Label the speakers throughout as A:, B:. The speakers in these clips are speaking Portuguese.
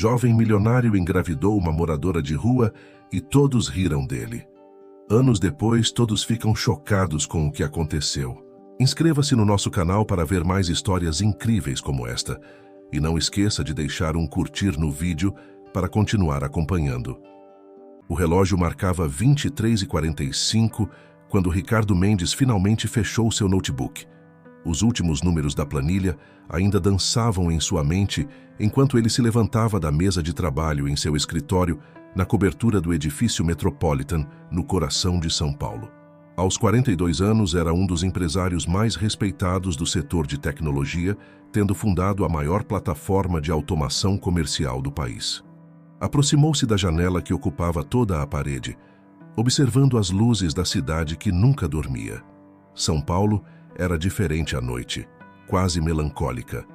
A: Jovem milionário engravidou uma moradora de rua e todos riram dele. Anos depois, todos ficam chocados com o que aconteceu. Inscreva-se no nosso canal para ver mais histórias incríveis como esta. E não esqueça de deixar um curtir no vídeo para continuar acompanhando. O relógio marcava 23h45 quando Ricardo Mendes finalmente fechou seu notebook. Os últimos números da planilha ainda dançavam em sua mente enquanto ele se levantava da mesa de trabalho em seu escritório na cobertura do edifício Metropolitan, no coração de São Paulo. Aos 42 anos, era um dos empresários mais respeitados do setor de tecnologia, tendo fundado a maior plataforma de automação comercial do país. Aproximou-se da janela que ocupava toda a parede, observando as luzes da cidade que nunca dormia. São Paulo era diferente à noite, quase melancólica.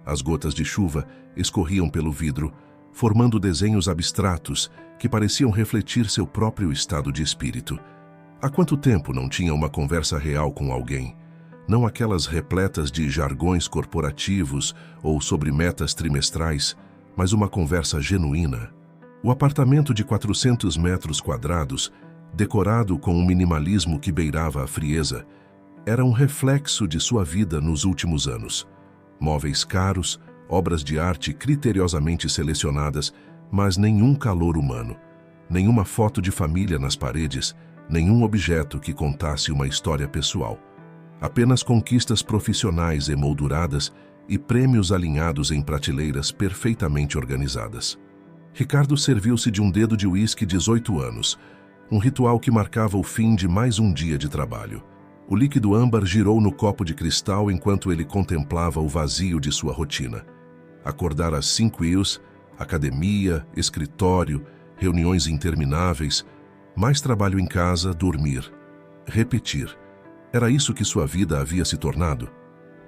A: As gotas de chuva escorriam pelo vidro, formando desenhos abstratos que pareciam refletir seu próprio estado de espírito. Há quanto tempo não tinha uma conversa real com alguém? Não aquelas repletas de jargões corporativos ou sobre metas trimestrais, mas uma conversa genuína. O apartamento de 400 metros quadrados, decorado com um minimalismo que beirava a frieza, era um reflexo de sua vida nos últimos anos. Móveis caros, obras de arte criteriosamente selecionadas, mas nenhum calor humano, nenhuma foto de família nas paredes, nenhum objeto que contasse uma história pessoal. Apenas conquistas profissionais emolduradas e prêmios alinhados em prateleiras perfeitamente organizadas. Ricardo serviu-se de um dedo de uísque 18 anos, um ritual que marcava o fim de mais um dia de trabalho. O líquido âmbar girou no copo de cristal enquanto ele contemplava o vazio de sua rotina. Acordar às 5 academia, escritório, reuniões intermináveis, mais trabalho em casa, dormir, repetir. Era isso que sua vida havia se tornado?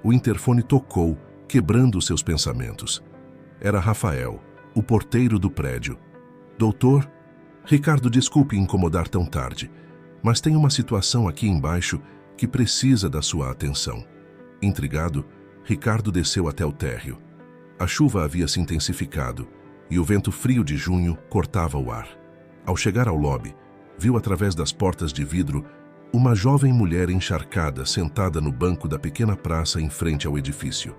A: O interfone tocou, quebrando seus pensamentos. Era Rafael, o porteiro do prédio. Doutor? Ricardo, desculpe incomodar tão tarde, mas tem uma situação aqui embaixo que precisa da sua atenção. Intrigado, Ricardo desceu até o térreo. A chuva havia se intensificado e o vento frio de junho cortava o ar. Ao chegar ao lobby, viu através das portas de vidro uma jovem mulher encharcada sentada no banco da pequena praça em frente ao edifício.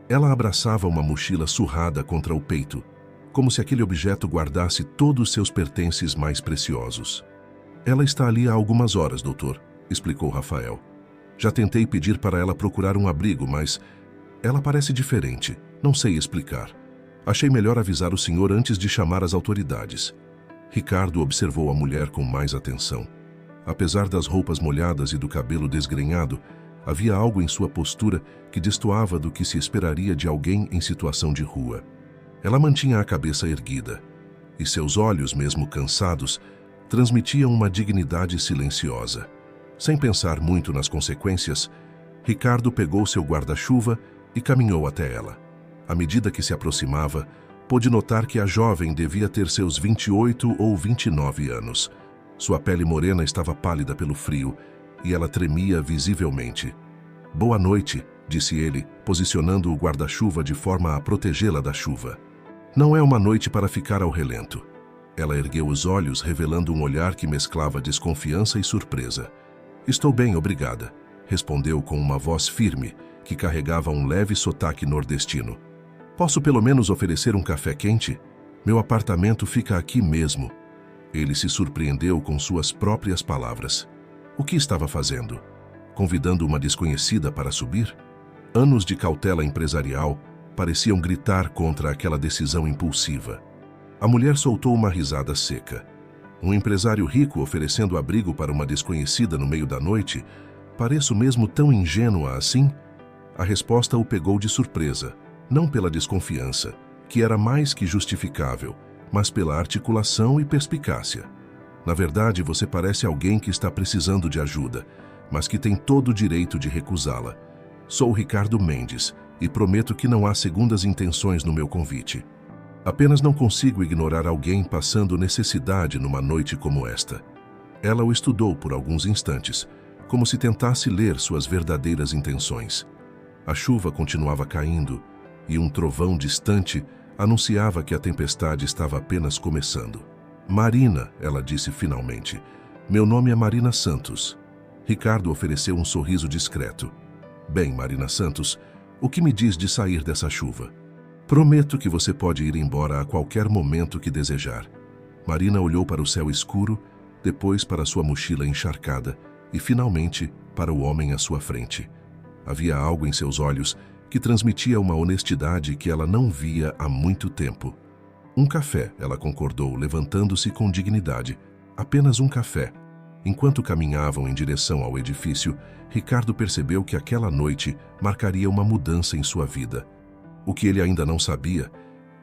A: Ela abraçava uma mochila surrada contra o peito, como se aquele objeto guardasse todos seus pertences mais preciosos. Ela está ali há algumas horas, doutor, explicou Rafael. Já tentei pedir para ela procurar um abrigo, mas ela parece diferente. Não sei explicar. Achei melhor avisar o senhor antes de chamar as autoridades. Ricardo observou a mulher com mais atenção. Apesar das roupas molhadas e do cabelo desgrenhado, havia algo em sua postura que destoava do que se esperaria de alguém em situação de rua. Ela mantinha a cabeça erguida, e seus olhos, mesmo cansados, transmitiam uma dignidade silenciosa. Sem pensar muito nas consequências, Ricardo pegou seu guarda-chuva e caminhou até ela. À medida que se aproximava, pôde notar que a jovem devia ter seus 28 ou 29 anos. Sua pele morena estava pálida pelo frio e ela tremia visivelmente. Boa noite, disse ele, posicionando o guarda-chuva de forma a protegê-la da chuva. Não é uma noite para ficar ao relento. Ela ergueu os olhos, revelando um olhar que mesclava desconfiança e surpresa. Estou bem, obrigada, respondeu com uma voz firme, que carregava um leve sotaque nordestino. Posso pelo menos oferecer um café quente? Meu apartamento fica aqui mesmo. Ele se surpreendeu com suas próprias palavras. O que estava fazendo? Convidando uma desconhecida para subir? Anos de cautela empresarial pareciam gritar contra aquela decisão impulsiva. A mulher soltou uma risada seca. Um empresário rico oferecendo abrigo para uma desconhecida no meio da noite? Pareço mesmo tão ingênua assim? A resposta o pegou de surpresa, não pela desconfiança, que era mais que justificável, mas pela articulação e perspicácia. Na verdade, você parece alguém que está precisando de ajuda, mas que tem todo o direito de recusá-la. Sou Ricardo Mendes e prometo que não há segundas intenções no meu convite. Apenas não consigo ignorar alguém passando necessidade numa noite como esta. Ela o estudou por alguns instantes, como se tentasse ler suas verdadeiras intenções. A chuva continuava caindo e um trovão distante anunciava que a tempestade estava apenas começando. Marina, ela disse finalmente. Meu nome é Marina Santos. Ricardo ofereceu um sorriso discreto. Bem, Marina Santos, o que me diz de sair dessa chuva? Prometo que você pode ir embora a qualquer momento que desejar. Marina olhou para o céu escuro, depois para sua mochila encharcada e, finalmente, para o homem à sua frente. Havia algo em seus olhos que transmitia uma honestidade que ela não via há muito tempo. Um café, ela concordou, levantando-se com dignidade. Apenas um café. Enquanto caminhavam em direção ao edifício, Ricardo percebeu que aquela noite marcaria uma mudança em sua vida. O que ele ainda não sabia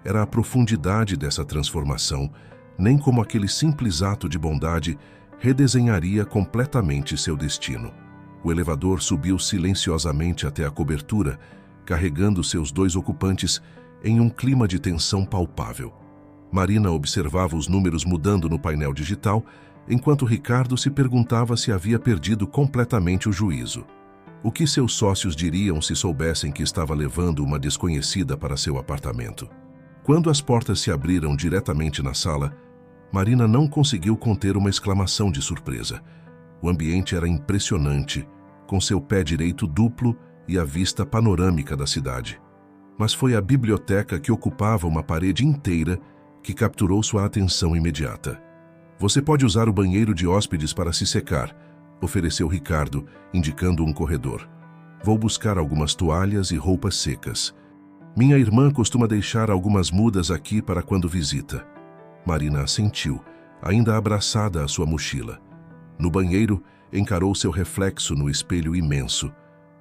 A: era a profundidade dessa transformação, nem como aquele simples ato de bondade redesenharia completamente seu destino. O elevador subiu silenciosamente até a cobertura, carregando seus 2 ocupantes em um clima de tensão palpável. Marina observava os números mudando no painel digital, enquanto Ricardo se perguntava se havia perdido completamente o juízo. O que seus sócios diriam se soubessem que estava levando uma desconhecida para seu apartamento? Quando as portas se abriram diretamente na sala, Marina não conseguiu conter uma exclamação de surpresa. O ambiente era impressionante, com seu pé direito duplo e a vista panorâmica da cidade. Mas foi a biblioteca que ocupava uma parede inteira que capturou sua atenção imediata. Você pode usar o banheiro de hóspedes para se secar, ofereceu Ricardo, indicando um corredor. Vou buscar algumas toalhas e roupas secas. Minha irmã costuma deixar algumas mudas aqui para quando visita. Marina assentiu, ainda abraçada à sua mochila. No banheiro, encarou seu reflexo no espelho imenso.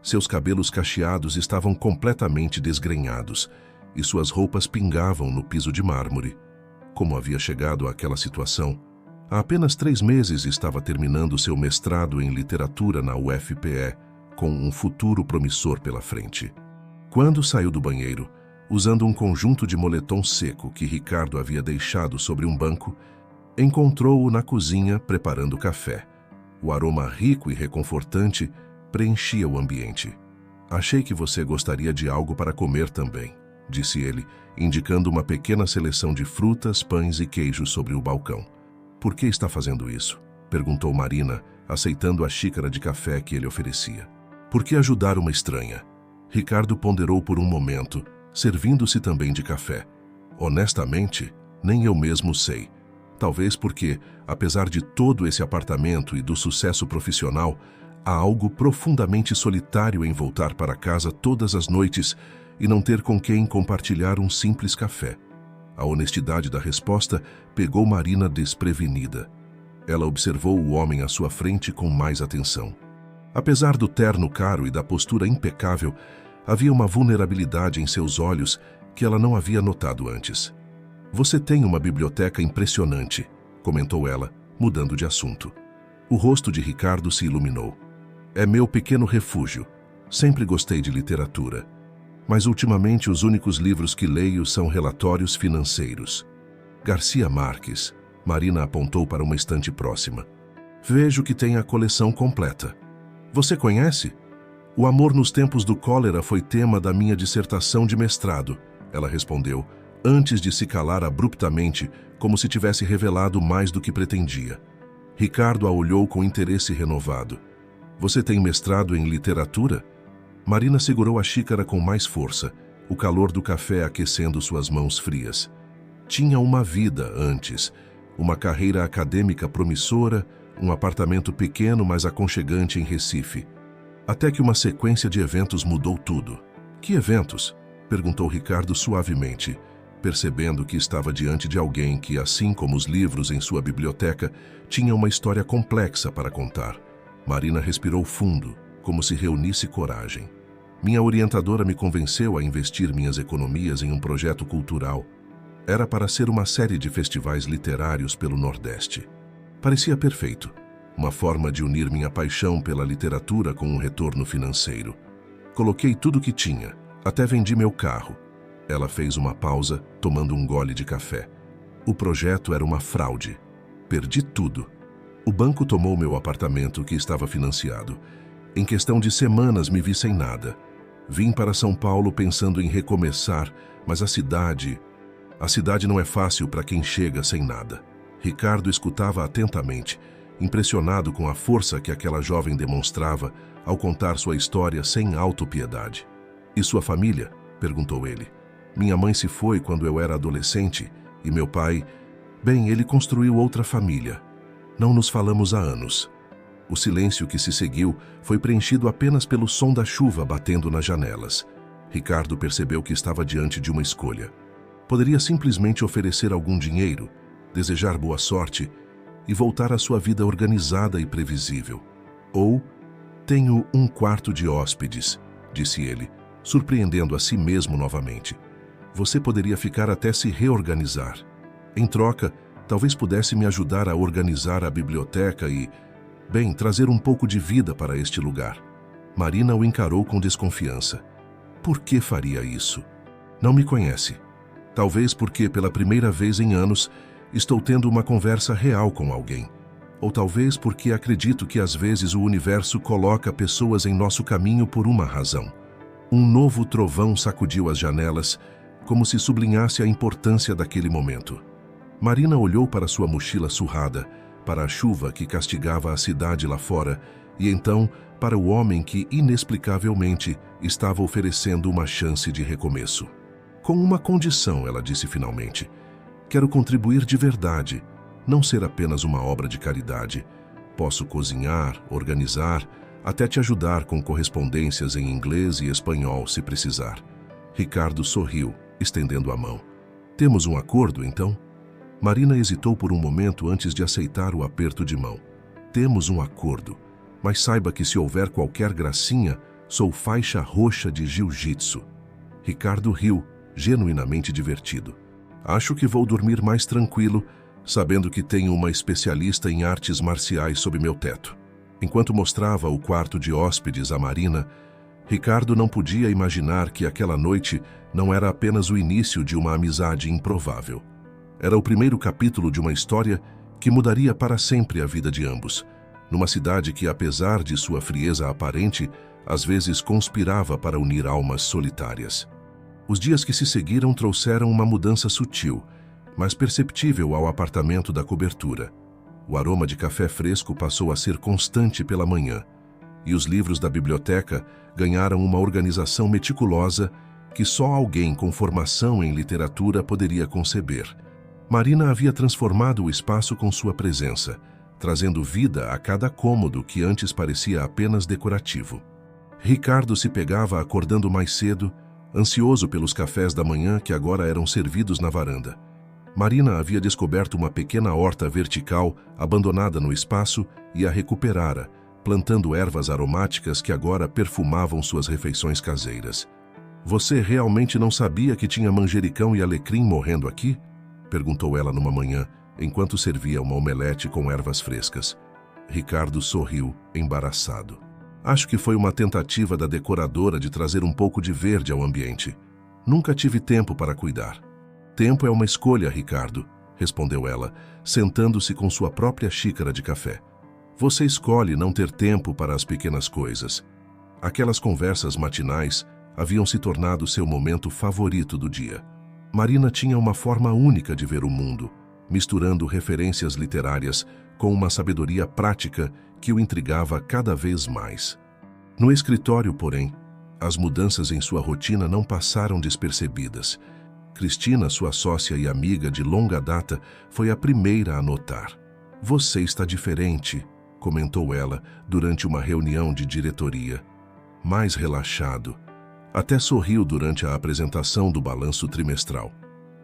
A: Seus cabelos cacheados estavam completamente desgrenhados e suas roupas pingavam no piso de mármore. Como havia chegado àquela situação? Há apenas 3 meses estava terminando seu mestrado em literatura na UFPE, com um futuro promissor pela frente. Quando saiu do banheiro, usando um conjunto de moletom seco que Ricardo havia deixado sobre um banco, encontrou-o na cozinha preparando café. O aroma rico e reconfortante preenchia o ambiente. Achei que você gostaria de algo para comer também, disse ele, indicando uma pequena seleção de frutas, pães e queijos sobre o balcão. Por que está fazendo isso? Perguntou Marina, aceitando a xícara de café que ele oferecia. Por que ajudar uma estranha? Ricardo ponderou por um momento, servindo-se também de café. Honestamente, nem eu mesmo sei. Talvez porque, apesar de todo esse apartamento e do sucesso profissional, há algo profundamente solitário em voltar para casa todas as noites e não ter com quem compartilhar um simples café. A honestidade da resposta pegou Marina desprevenida. Ela observou o homem à sua frente com mais atenção. Apesar do terno caro e da postura impecável, havia uma vulnerabilidade em seus olhos que ela não havia notado antes. Você tem uma biblioteca impressionante, comentou ela, mudando de assunto. O rosto de Ricardo se iluminou. É meu pequeno refúgio. Sempre gostei de literatura. Mas ultimamente os únicos livros que leio são relatórios financeiros. Garcia Marques. Marina apontou para uma estante próxima. Vejo que tem a coleção completa. Você conhece? O amor nos tempos do cólera foi tema da minha dissertação de mestrado, ela respondeu, antes de se calar abruptamente, como se tivesse revelado mais do que pretendia. Ricardo a olhou com interesse renovado. Você tem mestrado em literatura? Marina segurou a xícara com mais força, o calor do café aquecendo suas mãos frias. Tinha uma vida antes, uma carreira acadêmica promissora, um apartamento pequeno mas aconchegante em Recife. Até que uma sequência de eventos mudou tudo. Que eventos? Perguntou Ricardo suavemente, percebendo que estava diante de alguém que, assim como os livros em sua biblioteca, tinha uma história complexa para contar. Marina respirou fundo, como se reunisse coragem. Minha orientadora me convenceu a investir minhas economias em um projeto cultural. Era para ser uma série de festivais literários pelo Nordeste. Parecia perfeito. Uma forma de unir minha paixão pela literatura com um retorno financeiro. Coloquei tudo o que tinha, até vendi meu carro. Ela fez uma pausa, tomando um gole de café. O projeto era uma fraude. Perdi tudo. O banco tomou meu apartamento que estava financiado. Em questão de semanas me vi sem nada. Vim para São Paulo pensando em recomeçar, mas a cidade... A cidade não é fácil para quem chega sem nada. Ricardo escutava atentamente, impressionado com a força que aquela jovem demonstrava ao contar sua história sem autopiedade. "E sua família?" perguntou ele. "Minha mãe se foi quando eu era adolescente e meu pai... Bem, ele construiu outra família. Não nos falamos há anos." O silêncio que se seguiu foi preenchido apenas pelo som da chuva batendo nas janelas. Ricardo percebeu que estava diante de uma escolha. Poderia simplesmente oferecer algum dinheiro, desejar boa sorte e voltar à sua vida organizada e previsível. Ou, "Tenho um quarto de hóspedes", disse ele, surpreendendo a si mesmo novamente. "Você poderia ficar até se reorganizar. Em troca, talvez pudesse me ajudar a organizar a biblioteca e, bem, trazer um pouco de vida para este lugar." Marina o encarou com desconfiança. "Por que faria isso? Não me conhece. Talvez porque, pela primeira vez em anos, estou tendo uma conversa real com alguém. Ou talvez porque acredito que às vezes o universo coloca pessoas em nosso caminho por uma razão." Um novo trovão sacudiu as janelas, como se sublinhasse a importância daquele momento. Marina olhou para sua mochila surrada, para a chuva que castigava a cidade lá fora, e então para o homem que, inexplicavelmente, estava oferecendo uma chance de recomeço. "Com uma condição", ela disse finalmente. "Quero contribuir de verdade, não ser apenas uma obra de caridade. Posso cozinhar, organizar, até te ajudar com correspondências em inglês e espanhol, se precisar." Ricardo sorriu, estendendo a mão. "Temos um acordo, então?" Marina hesitou por um momento antes de aceitar o aperto de mão. "Temos um acordo, mas saiba que se houver qualquer gracinha, sou faixa roxa de jiu-jitsu." Ricardo riu, genuinamente divertido. "Acho que vou dormir mais tranquilo, sabendo que tenho uma especialista em artes marciais sob meu teto." Enquanto mostrava o quarto de hóspedes a Marina, Ricardo não podia imaginar que aquela noite não era apenas o início de uma amizade improvável. Era o primeiro capítulo de uma história que mudaria para sempre a vida de ambos, numa cidade que, apesar de sua frieza aparente, às vezes conspirava para unir almas solitárias. Os dias que se seguiram trouxeram uma mudança sutil, mas perceptível ao apartamento da cobertura. O aroma de café fresco passou a ser constante pela manhã, e os livros da biblioteca ganharam uma organização meticulosa que só alguém com formação em literatura poderia conceber. Marina havia transformado o espaço com sua presença, trazendo vida a cada cômodo que antes parecia apenas decorativo. Ricardo se pegava acordando mais cedo, ansioso pelos cafés da manhã que agora eram servidos na varanda. Marina havia descoberto uma pequena horta vertical abandonada no espaço e a recuperara, plantando ervas aromáticas que agora perfumavam suas refeições caseiras. "Você realmente não sabia que tinha manjericão e alecrim morrendo aqui?" perguntou ela numa manhã, enquanto servia uma omelete com ervas frescas. Ricardo sorriu, embaraçado. "Acho que foi uma tentativa da decoradora de trazer um pouco de verde ao ambiente. Nunca tive tempo para cuidar." "Tempo é uma escolha, Ricardo", respondeu ela, sentando-se com sua própria xícara de café. "Você escolhe não ter tempo para as pequenas coisas." Aquelas conversas matinais haviam se tornado seu momento favorito do dia. Marina tinha uma forma única de ver o mundo, misturando referências literárias com uma sabedoria prática que o intrigava cada vez mais. No escritório, porém, as mudanças em sua rotina não passaram despercebidas. Cristina, sua sócia e amiga de longa data, foi a primeira a notar. "Você está diferente", comentou ela durante uma reunião de diretoria. "Mais relaxado." Até sorriu durante a apresentação do balanço trimestral.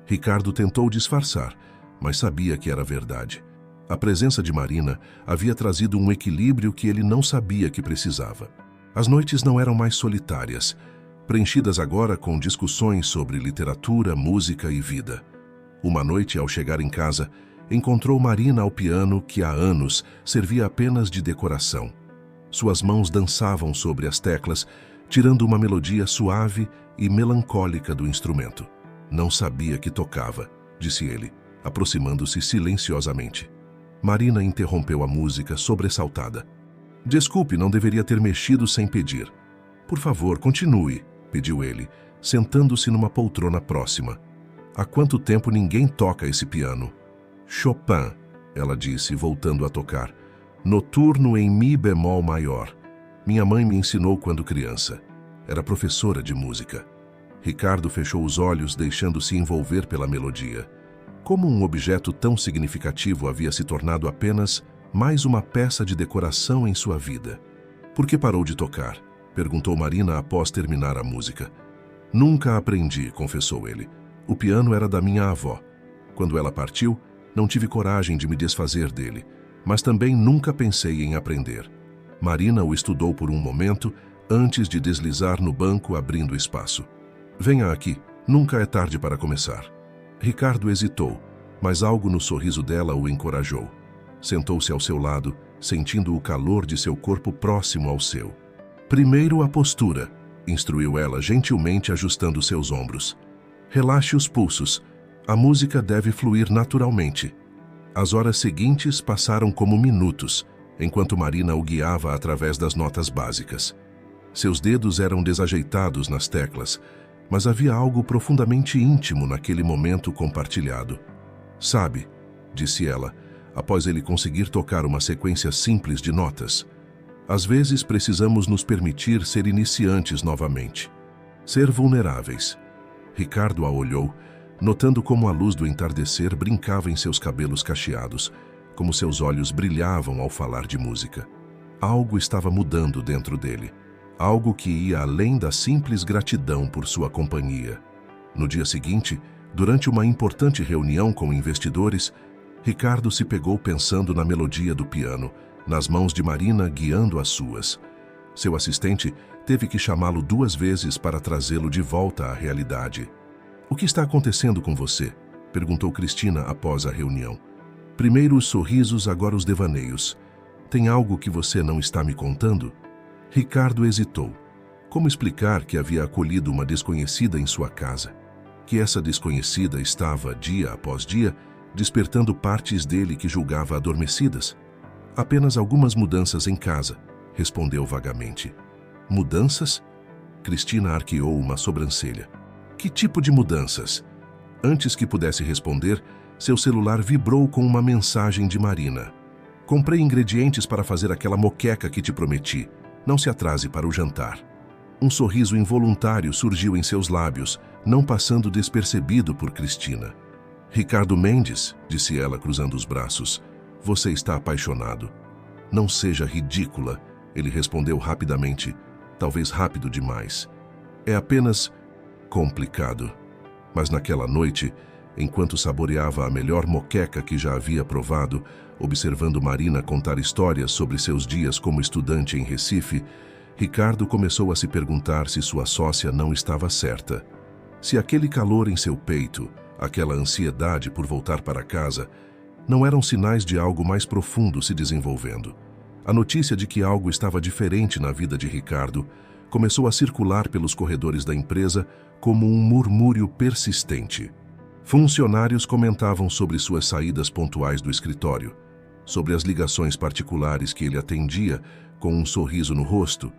A: Ricardo tentou disfarçar, mas sabia que era verdade. A presença de Marina havia trazido um equilíbrio que ele não sabia que precisava. As noites não eram mais solitárias, preenchidas agora com discussões sobre literatura, música e vida. Uma noite, ao chegar em casa, encontrou Marina ao piano que há anos servia apenas de decoração. Suas mãos dançavam sobre as teclas, tirando uma melodia suave e melancólica do instrumento. "Não sabia que tocava", disse ele, aproximando-se silenciosamente. Marina interrompeu a música, sobressaltada. "Desculpe, não deveria ter mexido sem pedir." "Por favor, continue", pediu ele, sentando-se numa poltrona próxima. Há quanto tempo ninguém toca esse piano? Chopin, ela disse, voltando a tocar. Noturno em mi bemol maior. Minha mãe me ensinou quando criança. Era professora de música. Ricardo fechou os olhos, deixando-se envolver pela melodia. Como um objeto tão significativo havia se tornado apenas mais uma peça de decoração em sua vida. Por que parou de tocar? Perguntou Marina após terminar a música. Nunca aprendi, confessou ele. O piano era da minha avó. Quando ela partiu, não tive coragem de me desfazer dele, mas também nunca pensei em aprender. Marina o estudou por um momento, antes de deslizar no banco, abrindo espaço. Venha aqui, nunca é tarde para começar. Ricardo hesitou, mas algo no sorriso dela o encorajou. Sentou-se ao seu lado, sentindo o calor de seu corpo próximo ao seu. Primeiro a postura, instruiu ela, gentilmente ajustando seus ombros. Relaxe os pulsos. A música deve fluir naturalmente. As horas seguintes passaram como minutos, enquanto Marina o guiava através das notas básicas. Seus dedos eram desajeitados nas teclas, mas havia algo profundamente íntimo naquele momento compartilhado. Sabe, disse ela, após ele conseguir tocar uma sequência simples de notas, às vezes precisamos nos permitir ser iniciantes novamente. Ser vulneráveis. Ricardo a olhou, notando como a luz do entardecer brincava em seus cabelos cacheados, como seus olhos brilhavam ao falar de música. Algo estava mudando dentro dele, algo que ia além da simples gratidão por sua companhia. No dia seguinte, durante uma importante reunião com investidores, Ricardo se pegou pensando na melodia do piano, nas mãos de Marina guiando as suas. Seu assistente teve que chamá-lo 2 vezes para trazê-lo de volta à realidade. O que está acontecendo com você? Perguntou Cristina após a reunião. Primeiro os sorrisos, agora os devaneios. Tem algo que você não está me contando? Ricardo hesitou. Como explicar que havia acolhido uma desconhecida em sua casa? Que essa desconhecida estava, dia após dia, despertando partes dele que julgava adormecidas? Apenas algumas mudanças em casa, respondeu vagamente. Mudanças? Cristina arqueou uma sobrancelha. Que tipo de mudanças? Antes que pudesse responder, seu celular vibrou com uma mensagem de Marina. Comprei ingredientes para fazer aquela moqueca que te prometi. Não se atrase para o jantar. Um sorriso involuntário surgiu em seus lábios, não passando despercebido por Cristina. Ricardo Mendes, disse ela cruzando os braços, você está apaixonado. Não seja ridícula, ele respondeu rapidamente, talvez rápido demais. É apenas complicado. Mas naquela noite, enquanto saboreava a melhor moqueca que já havia provado, observando Marina contar histórias sobre seus dias como estudante em Recife, Ricardo começou a se perguntar se sua sócia não estava certa. Se aquele calor em seu peito, aquela ansiedade por voltar para casa, não eram sinais de algo mais profundo se desenvolvendo. A notícia de que algo estava diferente na vida de Ricardo começou a circular pelos corredores da empresa como um murmúrio persistente. Funcionários comentavam sobre suas saídas pontuais do escritório, sobre as ligações particulares que ele atendia com um sorriso no rosto,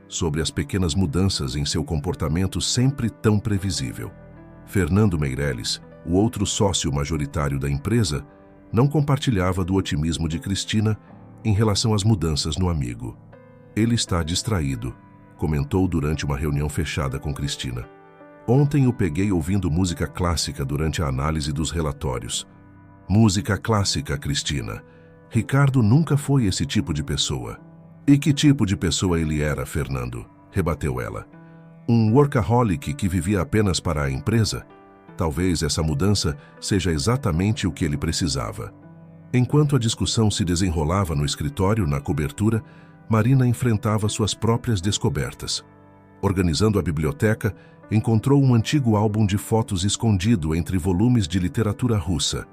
A: sobre as pequenas mudanças em seu comportamento sempre tão previsível. Fernando Meirelles, o outro sócio majoritário da empresa, não compartilhava do otimismo de Cristina em relação às mudanças no amigo. Ele está distraído, comentou durante uma reunião fechada com Cristina. Ontem o peguei ouvindo música clássica durante a análise dos relatórios. Música clássica, Cristina. Ricardo nunca foi esse tipo de pessoa. E que tipo de pessoa ele era, Fernando? Rebateu ela. Um workaholic que vivia apenas para a empresa? Talvez essa mudança seja exatamente o que ele precisava. Enquanto a discussão se desenrolava no escritório, na cobertura, Marina enfrentava suas próprias descobertas. Organizando a biblioteca, encontrou um antigo álbum de fotos escondido entre volumes de literatura russa.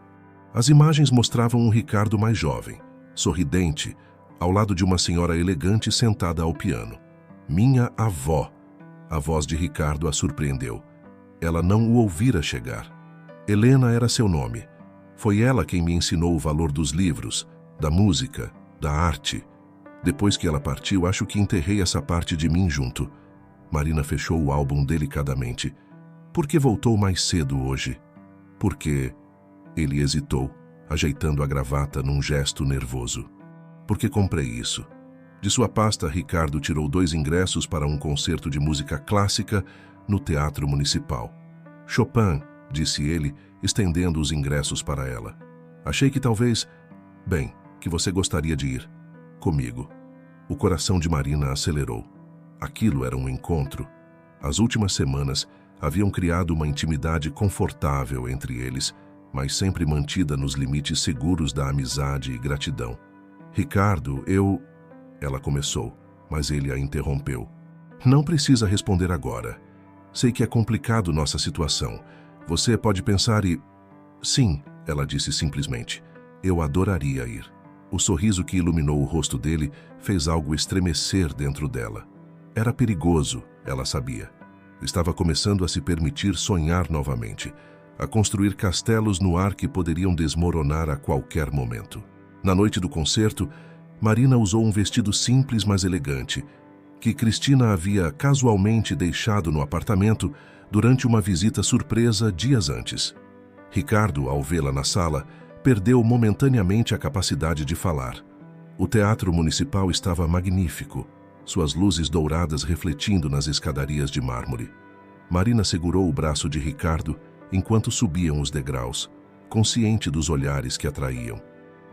A: As imagens mostravam um Ricardo mais jovem, sorridente, ao lado de uma senhora elegante sentada ao piano. Minha avó. A voz de Ricardo a surpreendeu. Ela não o ouvira chegar. Helena era seu nome. Foi ela quem me ensinou o valor dos livros, da música, da arte. Depois que ela partiu, acho que enterrei essa parte de mim junto. Marina fechou o álbum delicadamente. Por que voltou mais cedo hoje? Porque ele hesitou, ajeitando a gravata num gesto nervoso. Porque comprei isso. De sua pasta, Ricardo tirou 2 ingressos para um concerto de música clássica no Teatro Municipal. Chopin, disse ele, estendendo os ingressos para ela. Achei que talvez, que você gostaria de ir comigo. O coração de Marina acelerou. Aquilo era um encontro. As últimas semanas haviam criado uma intimidade confortável entre eles, mas sempre mantida nos limites seguros da amizade e gratidão. Ricardo, Ela começou, mas ele a interrompeu. Não precisa responder agora. Sei que é complicado nossa situação. Você pode pensar e... Sim, ela disse simplesmente. Eu adoraria ir. O sorriso que iluminou o rosto dele fez algo estremecer dentro dela. Era perigoso, ela sabia. Estava começando a se permitir sonhar novamente, a construir castelos no ar que poderiam desmoronar a qualquer momento. Na noite do concerto, Marina usou um vestido simples mas elegante, que Cristina havia casualmente deixado no apartamento durante uma visita surpresa dias antes. Ricardo, ao vê-la na sala, perdeu momentaneamente a capacidade de falar. O Teatro Municipal estava magnífico, suas luzes douradas refletindo nas escadarias de mármore. Marina segurou o braço de Ricardo enquanto subiam os degraus, consciente dos olhares que atraíam.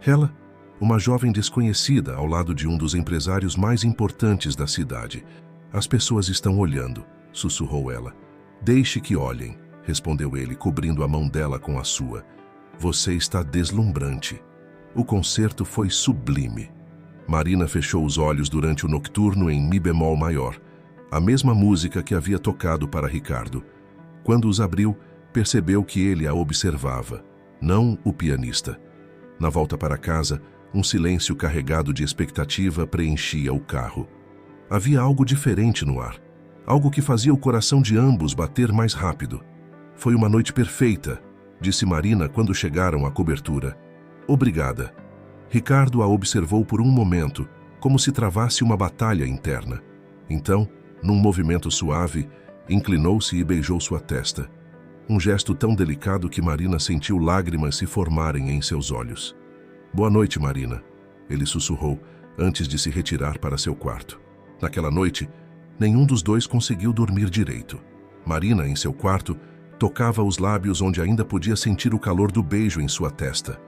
A: Ela, uma jovem desconhecida ao lado de um dos empresários mais importantes da cidade. As pessoas estão olhando, sussurrou ela. Deixe que olhem, respondeu ele, cobrindo a mão dela com a sua. Você está deslumbrante. O concerto foi sublime. Marina fechou os olhos durante o nocturno em mi bemol maior, a mesma música que havia tocado para Ricardo. Quando os abriu, percebeu que ele a observava, não o pianista. Na volta para casa, um silêncio carregado de expectativa preenchia o carro. Havia algo diferente no ar, algo que fazia o coração de ambos bater mais rápido. Foi uma noite perfeita, disse Marina quando chegaram à cobertura. Obrigada. Ricardo a observou por um momento, como se travasse uma batalha interna. Então, num movimento suave, inclinou-se e beijou sua testa. Um gesto tão delicado que Marina sentiu lágrimas se formarem em seus olhos. Boa noite, Marina, ele sussurrou, antes de se retirar para seu quarto. Naquela noite, nenhum dos dois conseguiu dormir direito. Marina, em seu quarto, tocava os lábios onde ainda podia sentir o calor do beijo em sua testa.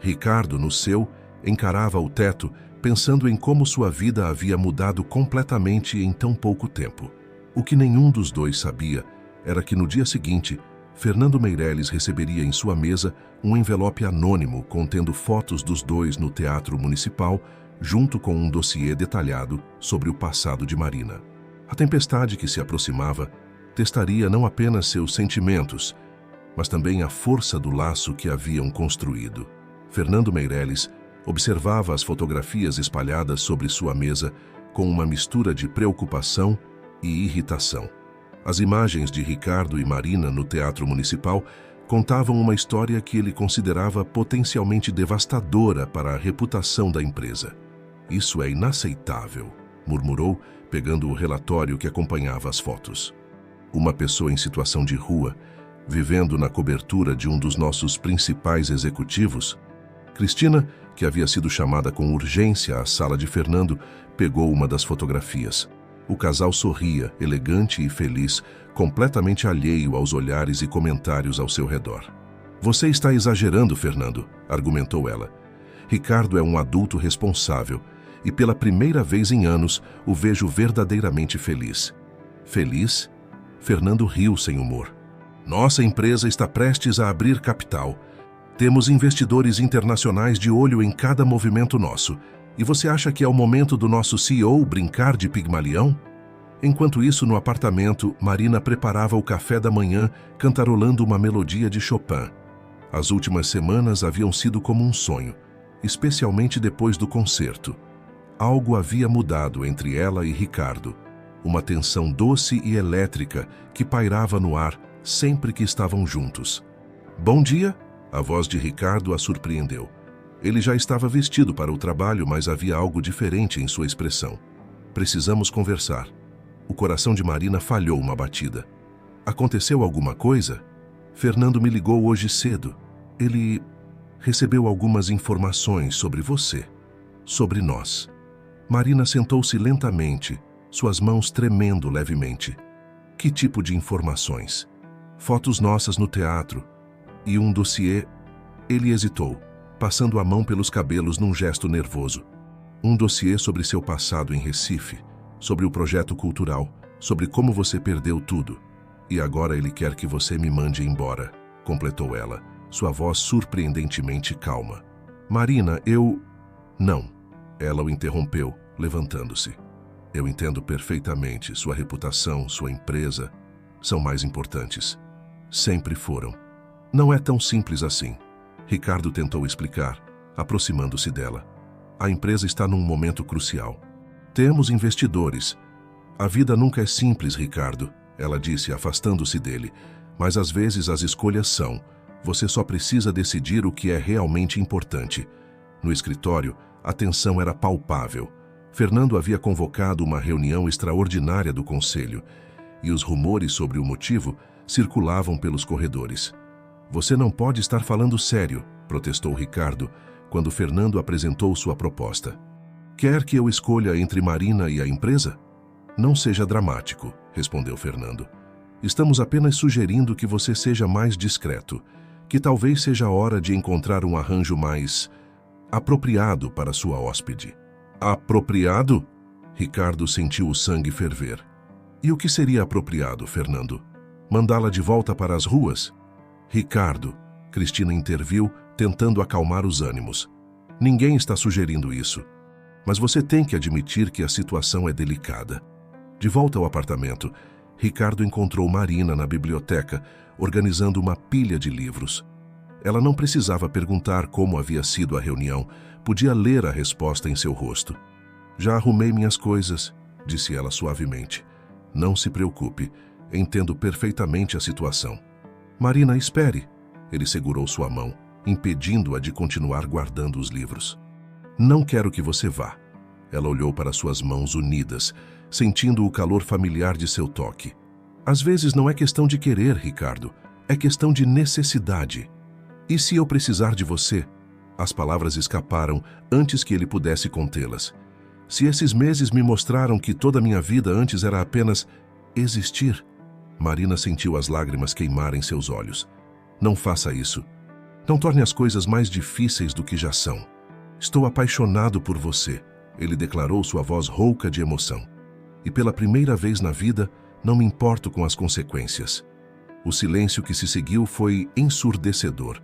A: Ricardo, no seu, encarava o teto, pensando em como sua vida havia mudado completamente em tão pouco tempo. O que nenhum dos dois sabia era que no dia seguinte, Fernando Meirelles receberia em sua mesa um envelope anônimo contendo fotos dos dois no Teatro Municipal, junto com um dossiê detalhado sobre o passado de Marina. A tempestade que se aproximava testaria não apenas seus sentimentos, mas também a força do laço que haviam construído. Fernando Meirelles observava as fotografias espalhadas sobre sua mesa com uma mistura de preocupação e irritação. As imagens de Ricardo e Marina no Teatro Municipal contavam uma história que ele considerava potencialmente devastadora para a reputação da empresa. Isso é inaceitável, murmurou, pegando o relatório que acompanhava as fotos. Uma pessoa em situação de rua, vivendo na cobertura de um dos nossos principais executivos. Cristina, que havia sido chamada com urgência à sala de Fernando, pegou uma das fotografias. O casal sorria, elegante e feliz, completamente alheio aos olhares e comentários ao seu redor. Você está exagerando, Fernando, argumentou ela. Ricardo é um adulto responsável e pela primeira vez em anos o vejo verdadeiramente feliz. Feliz? Fernando riu sem humor. Nossa empresa está prestes a abrir capital. Temos investidores internacionais de olho em cada movimento nosso. E você acha que é o momento do nosso CEO brincar de Pigmalião? Enquanto isso, no apartamento, Marina preparava o café da manhã, cantarolando uma melodia de Chopin. As últimas semanas haviam sido como um sonho, especialmente depois do concerto. Algo havia mudado entre ela e Ricardo. Uma tensão doce e elétrica que pairava no ar sempre que estavam juntos. Bom dia! A voz de Ricardo a surpreendeu. Ele já estava vestido para o trabalho, mas havia algo diferente em sua expressão. Precisamos conversar. O coração de Marina falhou uma batida. Aconteceu alguma coisa? Fernando me ligou hoje cedo. Ele recebeu algumas informações sobre você, sobre nós. Marina sentou-se lentamente, suas mãos tremendo levemente. Que tipo de informações? Fotos nossas no teatro e um dossiê. Ele hesitou, passando a mão pelos cabelos num gesto nervoso. Um dossiê sobre seu passado em Recife, sobre o projeto cultural, sobre como você perdeu tudo. E agora ele quer que você me mande embora, completou ela, sua voz surpreendentemente calma. Marina, eu... Não. Ela o interrompeu, levantando-se. Eu entendo perfeitamente, sua reputação, sua empresa são mais importantes. Sempre foram. Não é tão simples assim. Ricardo tentou explicar, aproximando-se dela. A empresa está num momento crucial. Temos investidores. A vida nunca é simples, Ricardo, ela disse, afastando-se dele. Mas às vezes as escolhas são. Você só precisa decidir o que é realmente importante. No escritório, a tensão era palpável. Fernando havia convocado uma reunião extraordinária do conselho, e os rumores sobre o motivo circulavam pelos corredores. Você não pode estar falando sério, protestou Ricardo, quando Fernando apresentou sua proposta. Quer que eu escolha entre Marina e a empresa? Não seja dramático, respondeu Fernando. Estamos apenas sugerindo que você seja mais discreto, que talvez seja a hora de encontrar um arranjo mais apropriado para sua hóspede. Apropriado? Ricardo sentiu o sangue ferver. E o que seria apropriado, Fernando? Mandá-la de volta para as ruas? Ricardo, Cristina interviu, tentando acalmar os ânimos. Ninguém está sugerindo isso. Mas você tem que admitir que a situação é delicada. De volta ao apartamento, Ricardo encontrou Marina na biblioteca, organizando uma pilha de livros. Ela não precisava perguntar como havia sido a reunião, podia ler a resposta em seu rosto. Já arrumei minhas coisas, disse ela suavemente. Não se preocupe, entendo perfeitamente a situação. Marina, espere. Ele segurou sua mão, impedindo-a de continuar guardando os livros. Não quero que você vá. Ela olhou para suas mãos unidas, sentindo o calor familiar de seu toque. Às vezes não é questão de querer, Ricardo, é questão de necessidade. E se eu precisar de você? As palavras escaparam antes que ele pudesse contê-las. Se esses meses me mostraram que toda a minha vida antes era apenas existir. Marina sentiu as lágrimas queimarem seus olhos. Não faça isso. Não torne as coisas mais difíceis do que já são. Estou apaixonado por você, ele declarou, sua voz rouca de emoção. E pela primeira vez na vida, não me importo com as consequências. O silêncio que se seguiu foi ensurdecedor.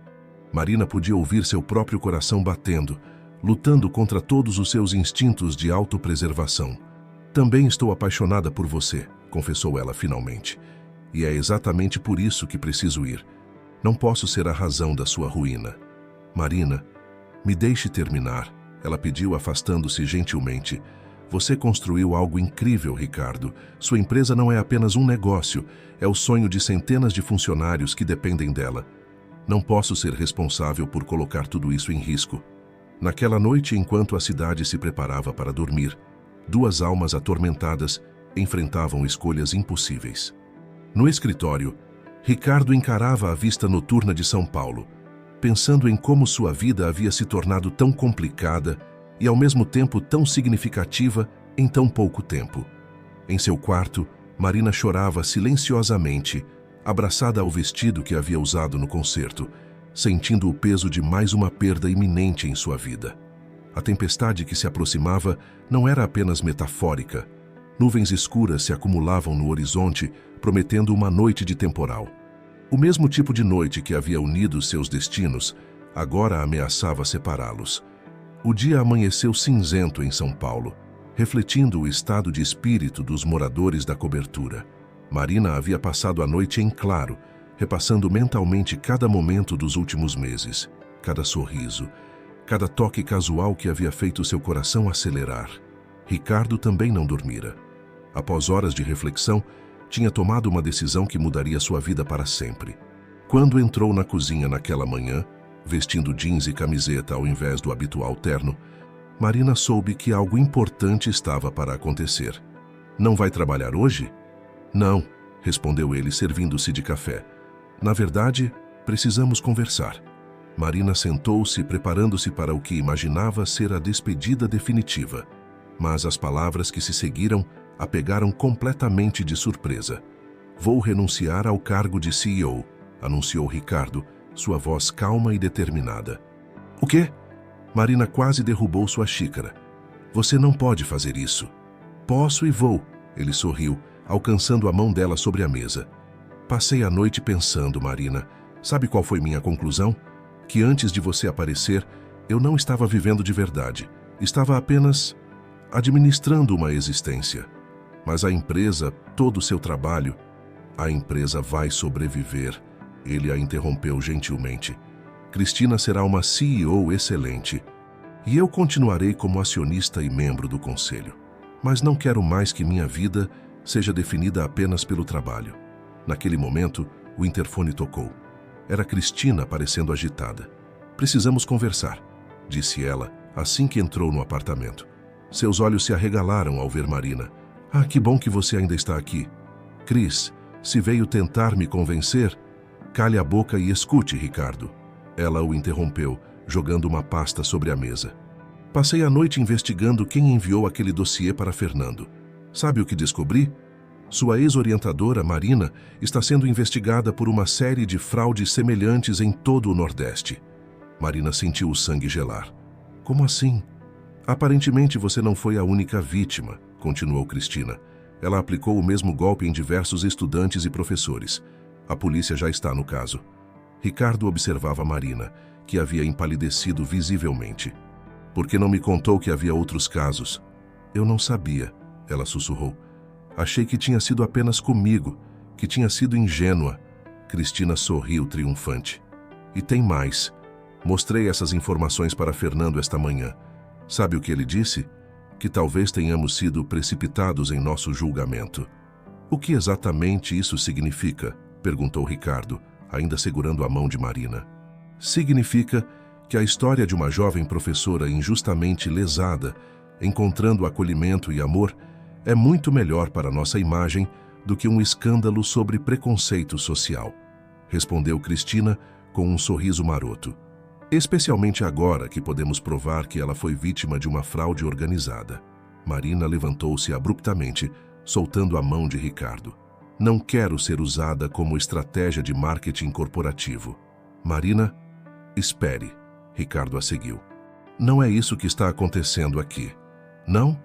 A: Marina podia ouvir seu próprio coração batendo, lutando contra todos os seus instintos de autopreservação. Também estou apaixonada por você, confessou ela finalmente. E é exatamente por isso que preciso ir. Não posso ser a razão da sua ruína. Marina, me deixe terminar, ela pediu, afastando-se gentilmente. Você construiu algo incrível, Ricardo. Sua empresa não é apenas um negócio, é o sonho de centenas de funcionários que dependem dela. Não posso ser responsável por colocar tudo isso em risco. Naquela noite, enquanto a cidade se preparava para dormir, duas almas atormentadas enfrentavam escolhas impossíveis. No escritório, Ricardo encarava a vista noturna de São Paulo, pensando em como sua vida havia se tornado tão complicada e ao mesmo tempo tão significativa em tão pouco tempo. Em seu quarto, Marina chorava silenciosamente, abraçada ao vestido que havia usado no concerto, sentindo o peso de mais uma perda iminente em sua vida. A tempestade que se aproximava não era apenas metafórica. Nuvens escuras se acumulavam no horizonte, prometendo uma noite de temporal. O mesmo tipo de noite que havia unido seus destinos, agora ameaçava separá-los. O dia amanheceu cinzento em São Paulo, refletindo o estado de espírito dos moradores da cobertura. Marina havia passado a noite em claro, repassando mentalmente cada momento dos últimos meses, cada sorriso, cada toque casual que havia feito seu coração acelerar. Ricardo também não dormira. Após horas de reflexão, tinha tomado uma decisão que mudaria sua vida para sempre. Quando entrou na cozinha naquela manhã, vestindo jeans e camiseta ao invés do habitual terno, Marina soube que algo importante estava para acontecer. Não vai trabalhar hoje? Não, respondeu ele, servindo-se de café. Na verdade, precisamos conversar. Marina sentou-se, preparando-se para o que imaginava ser a despedida definitiva. Mas as palavras que se seguiram a pegaram completamente de surpresa. Vou renunciar ao cargo de CEO, anunciou Ricardo, sua voz calma e determinada. O quê? Marina quase derrubou sua xícara. Você não pode fazer isso. Posso e vou, ele sorriu, alcançando a mão dela sobre a mesa. Passei a noite pensando, Marina. Sabe qual foi minha conclusão? Que antes de você aparecer, eu não estava vivendo de verdade. Estava apenas administrando uma existência. Mas a empresa, todo o seu trabalho, a empresa vai sobreviver. Ele a interrompeu gentilmente. Cristina será uma CEO excelente. E eu continuarei como acionista e membro do conselho. Mas não quero mais que minha vida seja definida apenas pelo trabalho. Naquele momento, o interfone tocou. Era Cristina parecendo agitada. Precisamos conversar, disse ela assim que entrou no apartamento. Seus olhos se arregalaram ao ver Marina. Ah, que bom que você ainda está aqui. Cris, se veio tentar me convencer, cale a boca e escute, Ricardo. Ela o interrompeu, jogando uma pasta sobre a mesa. Passei a noite investigando quem enviou aquele dossiê para Fernando. Sabe o que descobri? Sua ex-orientadora, Marina, está sendo investigada por uma série de fraudes semelhantes em todo o Nordeste. Marina sentiu o sangue gelar. Como assim? Aparentemente você não foi a única vítima, continuou Cristina. Ela aplicou o mesmo golpe em diversos estudantes e professores. A polícia já está no caso. Ricardo observava Marina, que havia empalidecido visivelmente. Por que não me contou que havia outros casos? Eu não sabia, ela sussurrou. Achei que tinha sido apenas comigo, que tinha sido ingênua. Cristina sorriu triunfante. E tem mais. Mostrei essas informações para Fernando esta manhã. Sabe o que ele disse? Que talvez tenhamos sido precipitados em nosso julgamento. O que exatamente isso significa? Perguntou Ricardo, ainda segurando a mão de Marina. Significa que a história de uma jovem professora injustamente lesada, encontrando acolhimento e amor, é muito melhor para nossa imagem do que um escândalo sobre preconceito social, respondeu Cristina com um sorriso maroto. Especialmente agora que podemos provar que ela foi vítima de uma fraude organizada. Marina levantou-se abruptamente, soltando a mão de Ricardo. Não quero ser usada como estratégia de marketing corporativo. Marina, espere, Ricardo a seguiu. Não é isso que está acontecendo aqui. Não?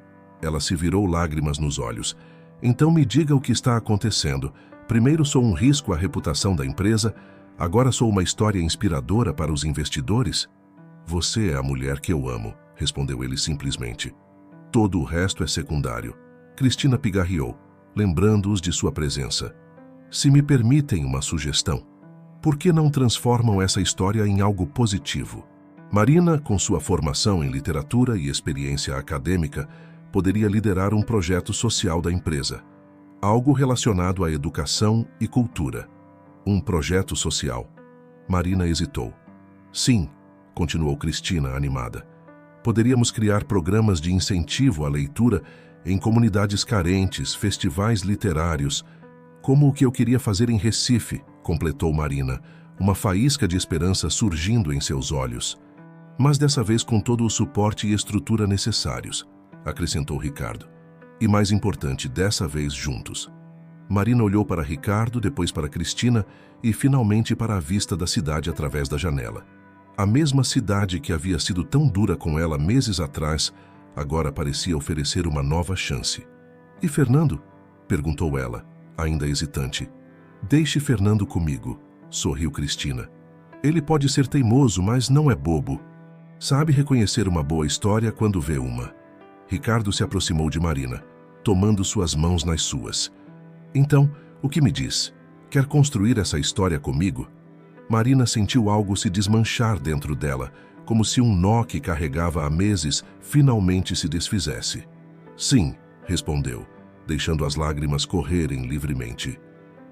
A: Ela se virou, lágrimas nos olhos. Então me diga o que está acontecendo. Primeiro sou um risco à reputação da empresa, agora sou uma história inspiradora para os investidores? Você é a mulher que eu amo, respondeu ele simplesmente. Todo o resto é secundário. Cristina pigarreou, lembrando-os de sua presença. Se me permitem uma sugestão, por que não transformam essa história em algo positivo? Marina, com sua formação em literatura e experiência acadêmica, poderia liderar um projeto social da empresa, algo relacionado à educação e cultura. Um projeto social. Marina hesitou. Sim, continuou Cristina animada. Poderíamos criar programas de incentivo à leitura em comunidades carentes, festivais literários, como o que eu queria fazer em Recife, completou Marina, uma faísca de esperança surgindo em seus olhos. Mas dessa vez com todo o suporte e estrutura necessários, acrescentou Ricardo. E mais importante, dessa vez juntos. Marina olhou para Ricardo, depois para Cristina e finalmente para a vista da cidade através da janela. A mesma cidade que havia sido tão dura com ela meses atrás, agora parecia oferecer uma nova chance. E Fernando? Perguntou ela, ainda hesitante. Deixe Fernando comigo, sorriu Cristina. Ele pode ser teimoso, mas não é bobo. Sabe reconhecer uma boa história quando vê uma. Ricardo se aproximou de Marina, tomando suas mãos nas suas. Então, o que me diz? Quer construir essa história comigo? Marina sentiu algo se desmanchar dentro dela, como se um nó que carregava há meses finalmente se desfizesse. Sim, respondeu, deixando as lágrimas correrem livremente.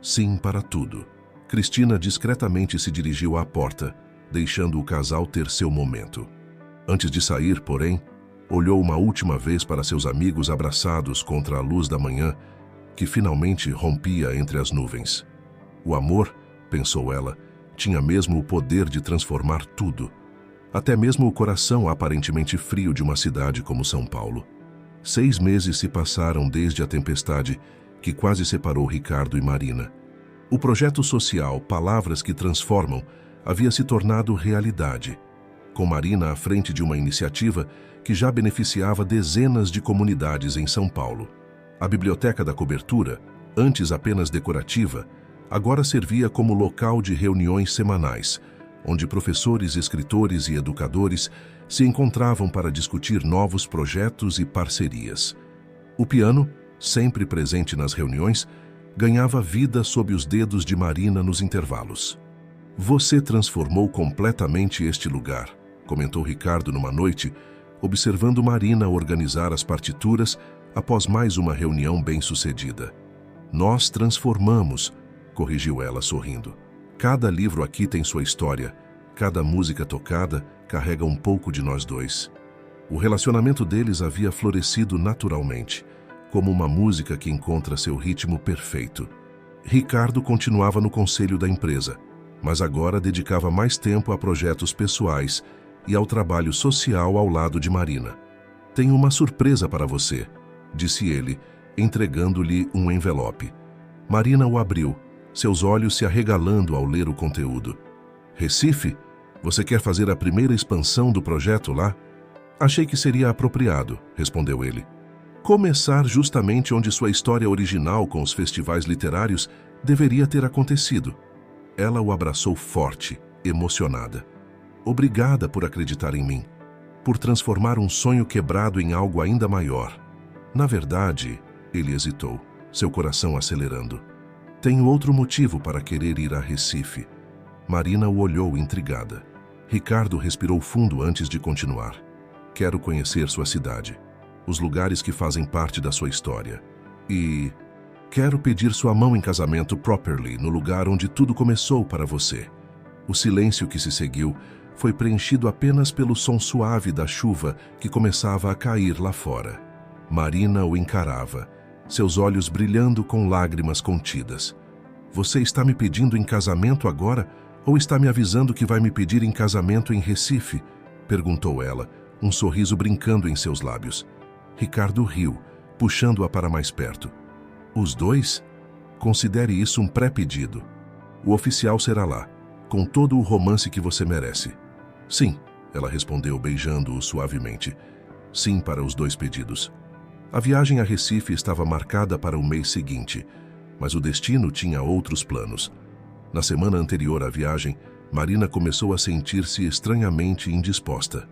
A: Sim para tudo. Cristina discretamente se dirigiu à porta, deixando o casal ter seu momento. Antes de sair, porém, olhou uma última vez para seus amigos abraçados contra a luz da manhã, que finalmente rompia entre as nuvens. O amor, pensou ela, tinha mesmo o poder de transformar tudo. Até mesmo o coração aparentemente frio de uma cidade como São Paulo. 6 meses se passaram desde a tempestade que quase separou Ricardo e Marina. O projeto social Palavras que Transformam havia se tornado realidade, com Marina à frente de uma iniciativa que já beneficiava dezenas de comunidades em São Paulo. A Biblioteca da Cobertura, antes apenas decorativa, agora servia como local de reuniões semanais, onde professores, escritores e educadores se encontravam para discutir novos projetos e parcerias. O piano, sempre presente nas reuniões, ganhava vida sob os dedos de Marina nos intervalos. "Você transformou completamente este lugar", comentou Ricardo numa noite, observando Marina organizar as partituras após mais uma reunião bem-sucedida. "Nós transformamos", corrigiu ela sorrindo. "Cada livro aqui tem sua história, cada música tocada carrega um pouco de nós dois." O relacionamento deles havia florescido naturalmente, como uma música que encontra seu ritmo perfeito. Ricardo continuava no conselho da empresa, mas agora dedicava mais tempo a projetos pessoais e ao trabalho social ao lado de Marina. "Tenho uma surpresa para você", disse ele, entregando-lhe um envelope. Marina o abriu, seus olhos se arregalando ao ler o conteúdo. "Recife? Você quer fazer a primeira expansão do projeto lá?" "Achei que seria apropriado", respondeu ele. "Começar justamente onde sua história original com os festivais literários deveria ter acontecido." Ela o abraçou forte, emocionada. "Obrigada por acreditar em mim, por transformar um sonho quebrado em algo ainda maior." "Na verdade", ele hesitou, seu coração acelerando, "tenho outro motivo para querer ir a Recife." Marina o olhou intrigada. Ricardo respirou fundo antes de continuar. "Quero conhecer sua cidade, os lugares que fazem parte da sua história. E quero pedir sua mão em casamento properly no lugar onde tudo começou para você." O silêncio que se seguiu foi preenchido apenas pelo som suave da chuva que começava a cair lá fora. Marina o encarava, seus olhos brilhando com lágrimas contidas. "Você está me pedindo em casamento agora ou está me avisando que vai me pedir em casamento em Recife?" perguntou ela, um sorriso brincando em seus lábios. Ricardo riu, puxando-a para mais perto. "Os dois? Considere isso um pré-pedido. O oficial será lá, com todo o romance que você merece." "Sim", ela respondeu beijando-o suavemente. "Sim para os 2 pedidos." A viagem a Recife estava marcada para o mês seguinte, mas o destino tinha outros planos. Na semana anterior à viagem, Marina começou a sentir-se estranhamente indisposta.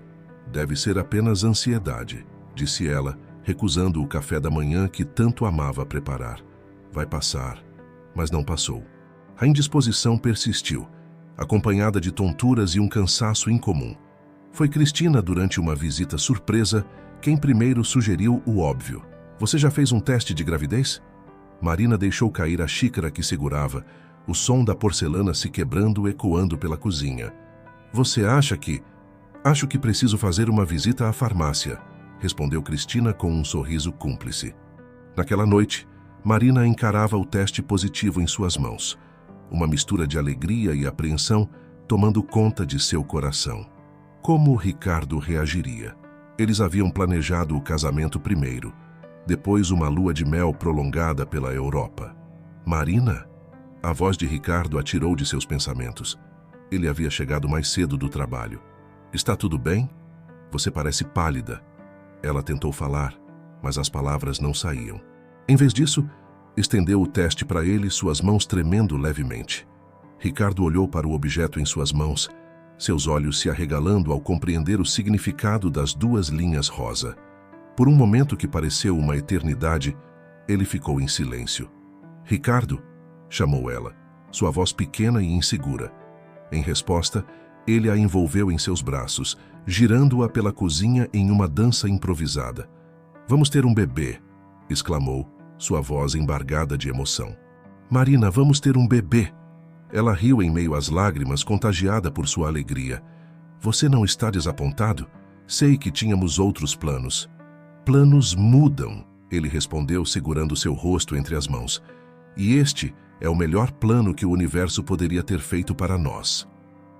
A: "Deve ser apenas ansiedade", disse ela, recusando o café da manhã que tanto amava preparar. "Vai passar." Mas não passou. A indisposição persistiu, acompanhada de tonturas e um cansaço incomum. Foi Cristina, durante uma visita surpresa, quem primeiro sugeriu o óbvio. "Você já fez um teste de gravidez?" Marina deixou cair a xícara que segurava, o som da porcelana se quebrando ecoando pela cozinha. "Você acha que..." "Acho que preciso fazer uma visita à farmácia", respondeu Cristina com um sorriso cúmplice. Naquela noite, Marina encarava o teste positivo em suas mãos, uma mistura de alegria e apreensão tomando conta de seu coração. Como Ricardo reagiria? Eles haviam planejado o casamento primeiro, depois uma lua de mel prolongada pela Europa. "Marina?" A voz de Ricardo atirou de seus pensamentos. Ele havia chegado mais cedo do trabalho. "Está tudo bem? Você parece pálida." Ela tentou falar, mas as palavras não saíam. Em vez disso, estendeu o teste para ele, suas mãos tremendo levemente. Ricardo olhou para o objeto em suas mãos, seus olhos se arregalando ao compreender o significado das 2 linhas rosa. Por um momento que pareceu uma eternidade, ele ficou em silêncio. "Ricardo?" chamou ela, sua voz pequena e insegura. Em resposta, ele a envolveu em seus braços, girando-a pela cozinha em uma dança improvisada. "Vamos ter um bebê", exclamou, sua voz embargada de emoção. "Marina, vamos ter um bebê." Ela riu em meio às lágrimas, contagiada por sua alegria. "Você não está desapontado? Sei que tínhamos outros planos." "Planos mudam", ele respondeu, segurando seu rosto entre as mãos. "E este É o melhor plano que o universo poderia ter feito para nós.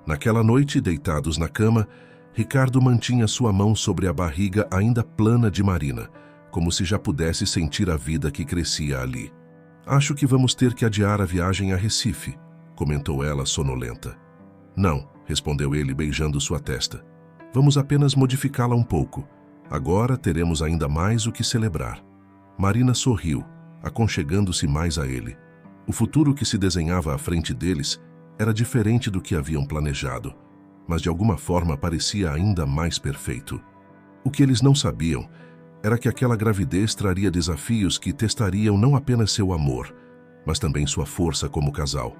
A: Naquela noite, deitados na cama, Ricardo mantinha sua mão sobre a barriga ainda plana de Marina, como se já pudesse sentir a vida que crescia ali. Acho que vamos ter que adiar a viagem a Recife, comentou ela sonolenta. Não, respondeu ele beijando sua testa. Vamos apenas modificá-la um pouco. Agora teremos ainda mais o que celebrar. Marina sorriu, aconchegando-se mais a ele. O futuro que se desenhava à frente deles era diferente do que haviam planejado, mas de alguma forma parecia ainda mais perfeito. O que eles não sabiam era que aquela gravidez traria desafios que testariam não apenas seu amor, mas também sua força como casal.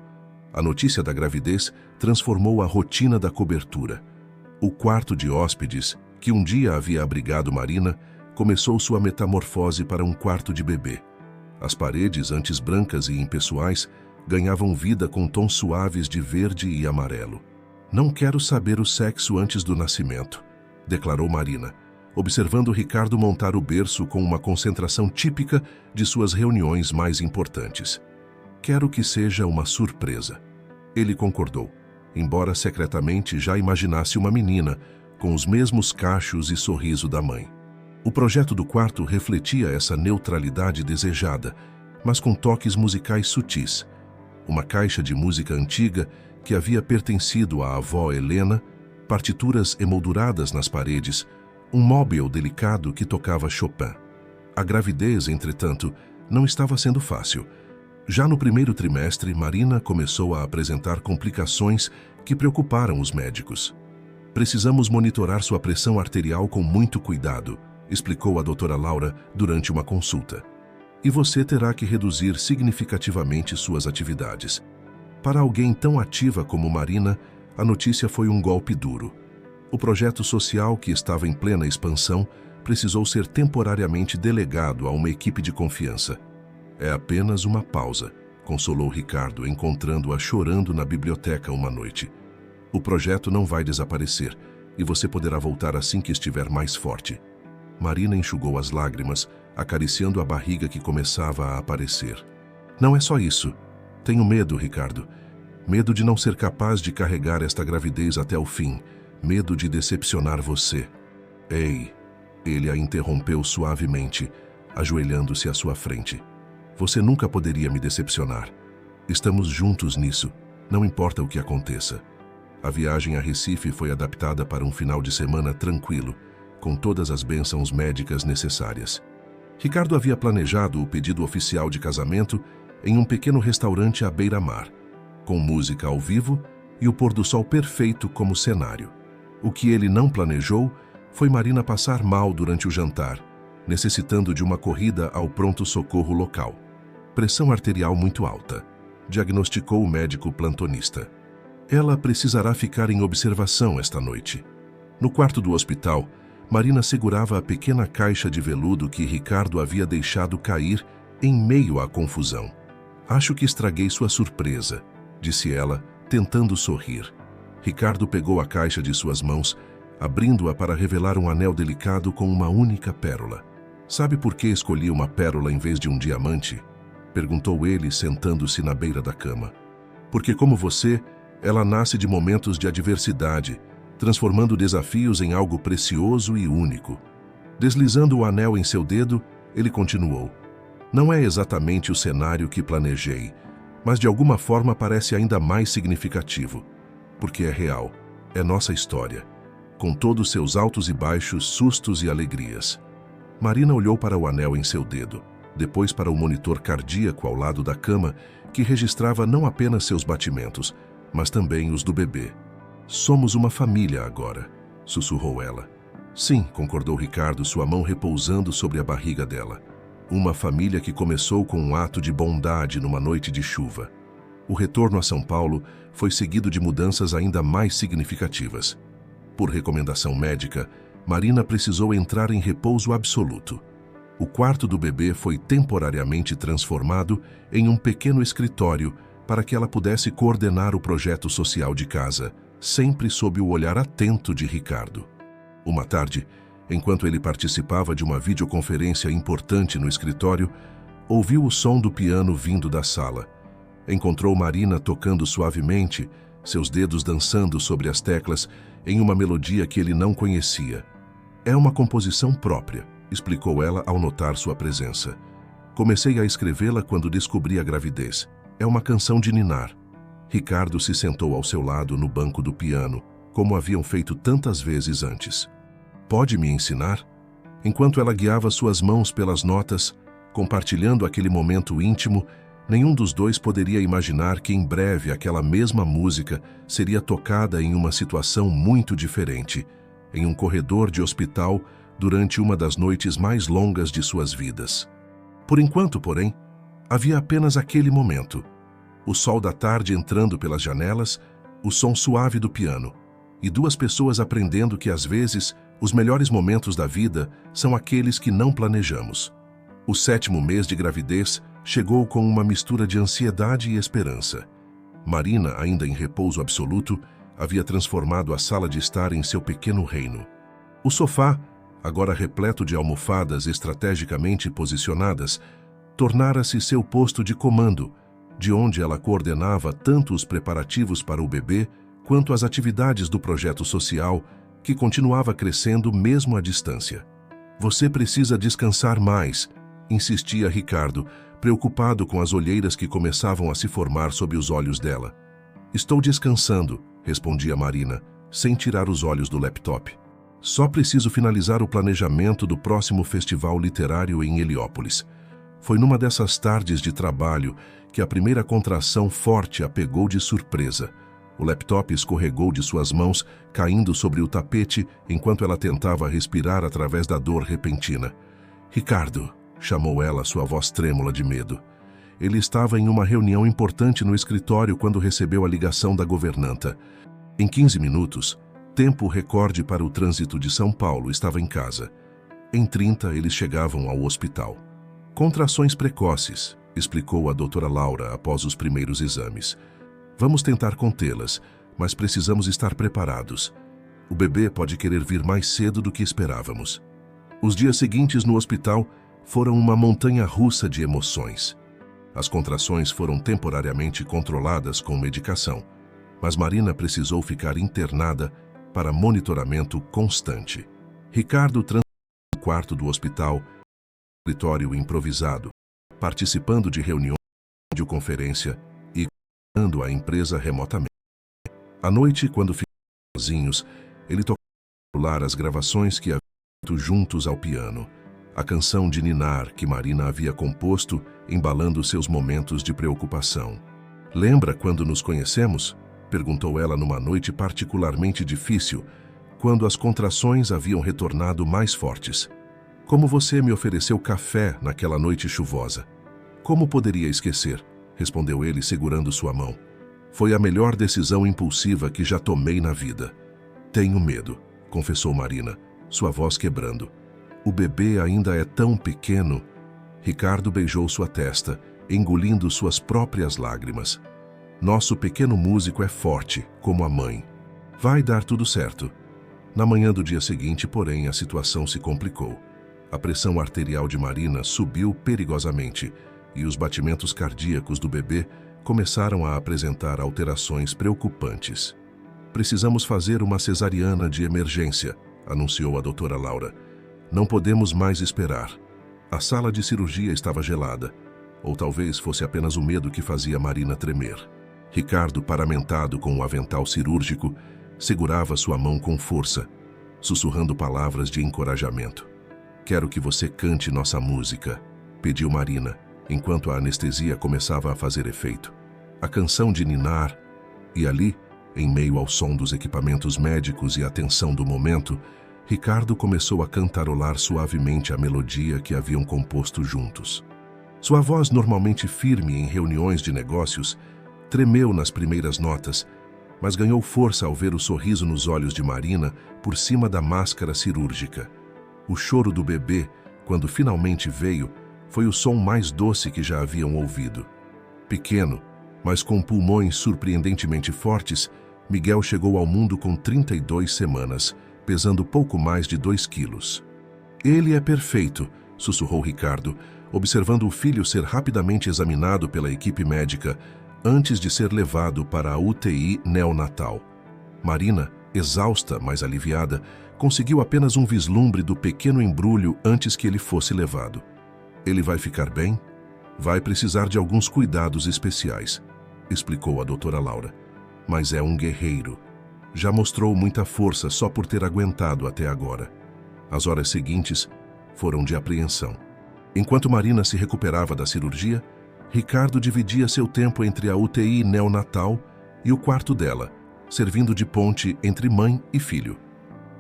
A: A notícia da gravidez transformou a rotina da cobertura. O quarto de hóspedes, que um dia havia abrigado Marina, começou sua metamorfose para um quarto de bebê. As paredes, antes brancas e impessoais, ganhavam vida com tons suaves de verde e amarelo. Não quero saber o sexo antes do nascimento, declarou Marina, observando Ricardo montar o berço com uma concentração típica de suas reuniões mais importantes. Quero que seja uma surpresa. Ele concordou, embora secretamente já imaginasse uma menina, com os mesmos cachos e sorriso da mãe. O projeto do quarto refletia essa neutralidade desejada, mas com toques musicais sutis. Uma caixa de música antiga que havia pertencido à avó Helena, partituras emolduradas nas paredes, um móvel delicado que tocava Chopin. A gravidez, entretanto, não estava sendo fácil. Já no primeiro trimestre, Marina começou a apresentar complicações que preocuparam os médicos. Precisamos monitorar sua pressão arterial com muito cuidado, explicou a doutora Laura durante uma consulta. E você terá que reduzir significativamente suas atividades. Para alguém tão ativa como Marina, a notícia foi um golpe duro. O projeto social, que estava em plena expansão, precisou ser temporariamente delegado a uma equipe de confiança. É apenas uma pausa, consolou Ricardo, encontrando-a chorando na biblioteca uma noite. O projeto não vai desaparecer e você poderá voltar assim que estiver mais forte. Marina enxugou as lágrimas, acariciando a barriga que começava a aparecer. Não é só isso. Tenho medo, Ricardo. Medo de não ser capaz de carregar esta gravidez até o fim. Medo de decepcionar você. Ei, ele a interrompeu suavemente, ajoelhando-se à sua frente. Você nunca poderia me decepcionar. Estamos juntos nisso, não importa o que aconteça. A viagem a Recife foi adaptada para um final de semana tranquilo, com todas as bênçãos médicas necessárias. Ricardo havia planejado o pedido oficial de casamento em um pequeno restaurante à beira-mar, com música ao vivo e o pôr do sol perfeito como cenário. O que ele não planejou foi Marina passar mal durante o jantar, necessitando de uma corrida ao pronto-socorro local. Pressão arterial muito alta, diagnosticou o médico plantonista. Ela precisará ficar em observação esta noite. No quarto do hospital, Marina segurava a pequena caixa de veludo que Ricardo havia deixado cair em meio à confusão. Acho que estraguei sua surpresa, disse ela, tentando sorrir. Ricardo pegou a caixa de suas mãos, abrindo-a para revelar um anel delicado com uma única pérola. Sabe por que escolhi uma pérola em vez de um diamante? Perguntou ele, sentando-se na beira da cama. Porque, como você, ela nasce de momentos de adversidade, transformando desafios em algo precioso e único. Deslizando o anel em seu dedo, ele continuou. Não é exatamente o cenário que planejei, mas de alguma forma parece ainda mais significativo. Porque é real, é nossa história, com todos seus altos e baixos, sustos e alegrias. Marina olhou para o anel em seu dedo, depois para o monitor cardíaco ao lado da cama, que registrava não apenas seus batimentos, mas também os do bebê. Somos uma família agora, sussurrou ela. Sim, concordou Ricardo, sua mão repousando sobre a barriga dela. Uma família que começou com um ato de bondade numa noite de chuva. O retorno a São Paulo foi seguido de mudanças ainda mais significativas. Por recomendação médica, Marina precisou entrar em repouso absoluto. O quarto do bebê foi temporariamente transformado em um pequeno escritório para que ela pudesse coordenar o projeto social de casa, sempre sob o olhar atento de Ricardo. Uma tarde, enquanto ele participava de uma videoconferência importante no escritório, ouviu o som do piano vindo da sala. Encontrou Marina tocando suavemente, seus dedos dançando sobre as teclas em uma melodia que ele não conhecia. É uma composição própria, explicou ela ao notar sua presença. Comecei a escrevê-la quando descobri a gravidez. É uma canção de ninar. Ricardo se sentou ao seu lado no banco do piano, como haviam feito tantas vezes antes. Pode me ensinar? Enquanto ela guiava suas mãos pelas notas, compartilhando aquele momento íntimo, nenhum dos dois poderia imaginar que em breve aquela mesma música seria tocada em uma situação muito diferente, em um corredor de hospital durante uma das noites mais longas de suas vidas. Por enquanto, porém, havia apenas aquele momento. O sol da tarde entrando pelas janelas, o som suave do piano, e duas pessoas aprendendo que às vezes os melhores momentos da vida são aqueles que não planejamos. O 7º mês de gravidez chegou com uma mistura de ansiedade e esperança. Marina, ainda em repouso absoluto, havia transformado a sala de estar em seu pequeno reino. O sofá, agora repleto de almofadas estrategicamente posicionadas, tornara-se seu posto de comando, de onde ela coordenava tanto os preparativos para o bebê quanto as atividades do projeto social, que continuava crescendo mesmo à distância. Você precisa descansar mais, insistia Ricardo, preocupado com as olheiras que começavam a se formar sob os olhos dela. Estou descansando, respondia Marina, sem tirar os olhos do laptop. Só preciso finalizar o planejamento do próximo festival literário em Heliópolis. Foi numa dessas tardes de trabalho que a primeira contração forte a pegou de surpresa. O laptop escorregou de suas mãos, caindo sobre o tapete enquanto ela tentava respirar através da dor repentina. Ricardo, chamou ela, sua voz trêmula de medo. Ele estava em uma reunião importante no escritório quando recebeu a ligação da governanta. Em 15 minutos, tempo recorde para o trânsito de São Paulo, estava em casa. Em 30, eles chegavam ao hospital. Contrações precoces, explicou a doutora Laura após os primeiros exames. Vamos tentar contê-las, mas precisamos estar preparados. O bebê pode querer vir mais cedo do que esperávamos. Os dias seguintes no hospital foram uma montanha-russa de emoções. As contrações foram temporariamente controladas com medicação, mas Marina precisou ficar internada para monitoramento constante. Ricardo transitou no quarto do hospital, escritório improvisado, participando de reuniões de videoconferência e comandando a empresa remotamente. À noite, quando ficaram sozinhos, ele tocou no celular as gravações que haviam feito juntos ao piano, a canção de ninar que Marina havia composto, embalando seus momentos de preocupação. Lembra quando nos conhecemos? Perguntou ela numa noite particularmente difícil, quando as contrações haviam retornado mais fortes. Como você me ofereceu café naquela noite chuvosa. Como poderia esquecer? Respondeu ele segurando sua mão. Foi a melhor decisão impulsiva que já tomei na vida. Tenho medo, confessou Marina, sua voz quebrando. O bebê ainda é tão pequeno. Ricardo beijou sua testa, engolindo suas próprias lágrimas. Nosso pequeno músico é forte, como a mãe. Vai dar tudo certo. Na manhã do dia seguinte, porém, a situação se complicou. A pressão arterial de Marina subiu perigosamente e os batimentos cardíacos do bebê começaram a apresentar alterações preocupantes. Precisamos fazer uma cesariana de emergência, anunciou a doutora Laura. Não podemos mais esperar. A sala de cirurgia estava gelada, ou talvez fosse apenas o medo que fazia Marina tremer. Ricardo, paramentado com o avental cirúrgico, segurava sua mão com força, sussurrando palavras de encorajamento. Quero que você cante nossa música, pediu Marina, enquanto a anestesia começava a fazer efeito. A canção de ninar, e ali, em meio ao som dos equipamentos médicos e a tensão do momento, Ricardo começou a cantarolar suavemente a melodia que haviam composto juntos. Sua voz, normalmente firme em reuniões de negócios, tremeu nas primeiras notas, mas ganhou força ao ver o sorriso nos olhos de Marina por cima da máscara cirúrgica. O choro do bebê, quando finalmente veio, foi o som mais doce que já haviam ouvido. Pequeno, mas com pulmões surpreendentemente fortes, Miguel chegou ao mundo com 32 semanas, pesando pouco mais de 2 quilos. Ele é perfeito, sussurrou Ricardo, observando o filho ser rapidamente examinado pela equipe médica, antes de ser levado para a UTI neonatal. Marina, exausta, mas aliviada, conseguiu apenas um vislumbre do pequeno embrulho antes que ele fosse levado. Ele vai ficar bem? Vai precisar de alguns cuidados especiais, explicou a doutora Laura. Mas é um guerreiro. Já mostrou muita força só por ter aguentado até agora. As horas seguintes foram de apreensão. Enquanto Marina se recuperava da cirurgia, Ricardo dividia seu tempo entre a UTI neonatal e o quarto dela, servindo de ponte entre mãe e filho.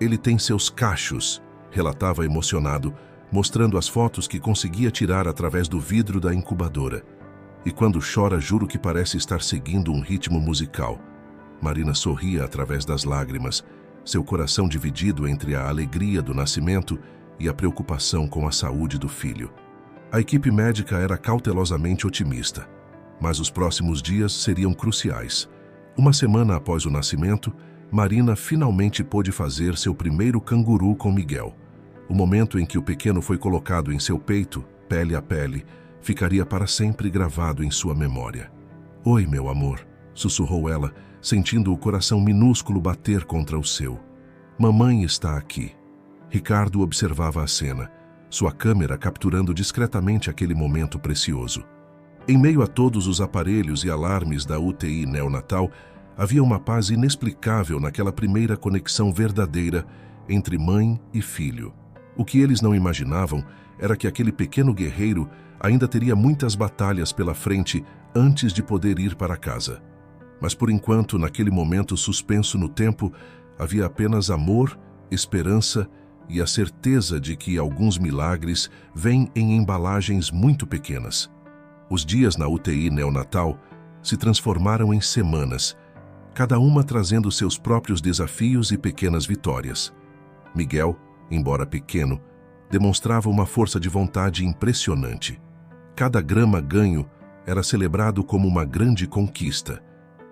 A: Ele tem seus cachos, relatava emocionado, mostrando as fotos que conseguia tirar através do vidro da incubadora. E quando chora, juro que parece estar seguindo um ritmo musical. Marina sorria através das lágrimas, seu coração dividido entre a alegria do nascimento e a preocupação com a saúde do filho. A equipe médica era cautelosamente otimista, mas os próximos dias seriam cruciais. Uma semana após o nascimento, Marina finalmente pôde fazer seu primeiro canguru com Miguel. O momento em que o pequeno foi colocado em seu peito, pele a pele, ficaria para sempre gravado em sua memória. "Oi, meu amor", sussurrou ela, sentindo o coração minúsculo bater contra o seu. "Mamãe está aqui." Ricardo observava a cena, sua câmera capturando discretamente aquele momento precioso. Em meio a todos os aparelhos e alarmes da UTI neonatal, havia uma paz inexplicável naquela primeira conexão verdadeira entre mãe e filho. O que eles não imaginavam era que aquele pequeno guerreiro ainda teria muitas batalhas pela frente antes de poder ir para casa. Mas por enquanto, naquele momento suspenso no tempo, havia apenas amor, esperança e a certeza de que alguns milagres vêm em embalagens muito pequenas. Os dias na UTI neonatal se transformaram em semanas, cada uma trazendo seus próprios desafios e pequenas vitórias. Miguel, embora pequeno, demonstrava uma força de vontade impressionante. Cada grama ganho era celebrado como uma grande conquista.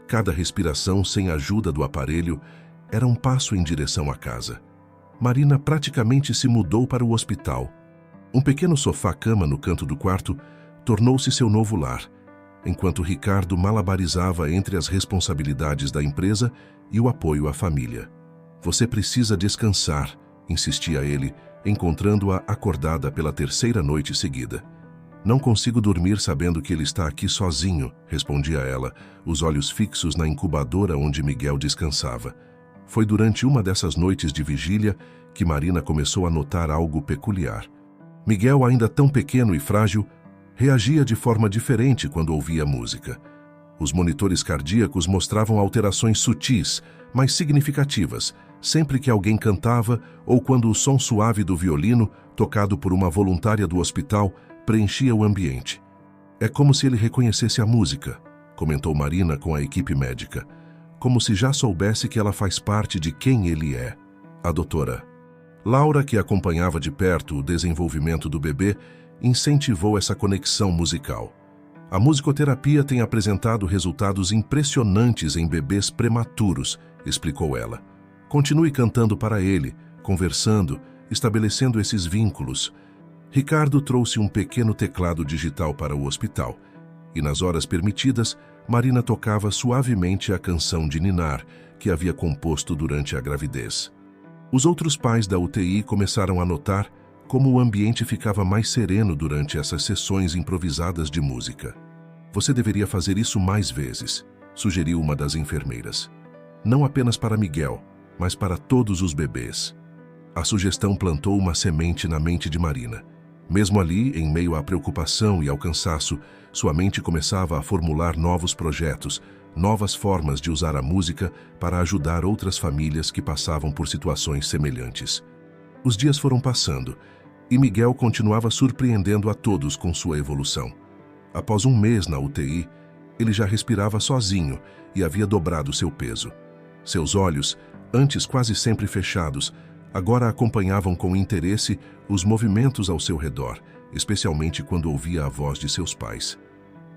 A: Cada respiração sem a ajuda do aparelho era um passo em direção à casa. Marina praticamente se mudou para o hospital. Um pequeno sofá-cama no canto do quarto tornou-se seu novo lar, enquanto Ricardo malabarizava entre as responsabilidades da empresa e o apoio à família. "Você precisa descansar", insistia ele, encontrando-a acordada pela terceira noite seguida. "Não consigo dormir sabendo que ele está aqui sozinho", respondia ela, os olhos fixos na incubadora onde Miguel descansava. Foi durante uma dessas noites de vigília que Marina começou a notar algo peculiar. Miguel, ainda tão pequeno e frágil, reagia de forma diferente quando ouvia música. Os monitores cardíacos mostravam alterações sutis, mas significativas, sempre que alguém cantava ou quando o som suave do violino, tocado por uma voluntária do hospital, preenchia o ambiente. "É como se ele reconhecesse a música", comentou Marina com a equipe médica, "como se já soubesse que ela faz parte de quem ele é." A doutora Laura, que acompanhava de perto o desenvolvimento do bebê, incentivou essa conexão musical. "A musicoterapia tem apresentado resultados impressionantes em bebês prematuros", explicou ela. "Continue cantando para ele, conversando, estabelecendo esses vínculos." Ricardo trouxe um pequeno teclado digital para o hospital, e nas horas permitidas, Marina tocava suavemente a canção de ninar que havia composto durante a gravidez. Os outros pais da UTI começaram a notar como o ambiente ficava mais sereno durante essas sessões improvisadas de música. "Você deveria fazer isso mais vezes", sugeriu uma das enfermeiras. "Não apenas para Miguel, mas para todos os bebês." A sugestão plantou uma semente na mente de Marina. Mesmo ali, em meio à preocupação e ao cansaço, sua mente começava a formular novos projetos, novas formas de usar a música para ajudar outras famílias que passavam por situações semelhantes. Os dias foram passando, e Miguel continuava surpreendendo a todos com sua evolução. Após um mês na UTI, ele já respirava sozinho e havia dobrado seu peso. Seus olhos, antes quase sempre fechados, agora acompanhavam com interesse os movimentos ao seu redor, especialmente quando ouvia a voz de seus pais.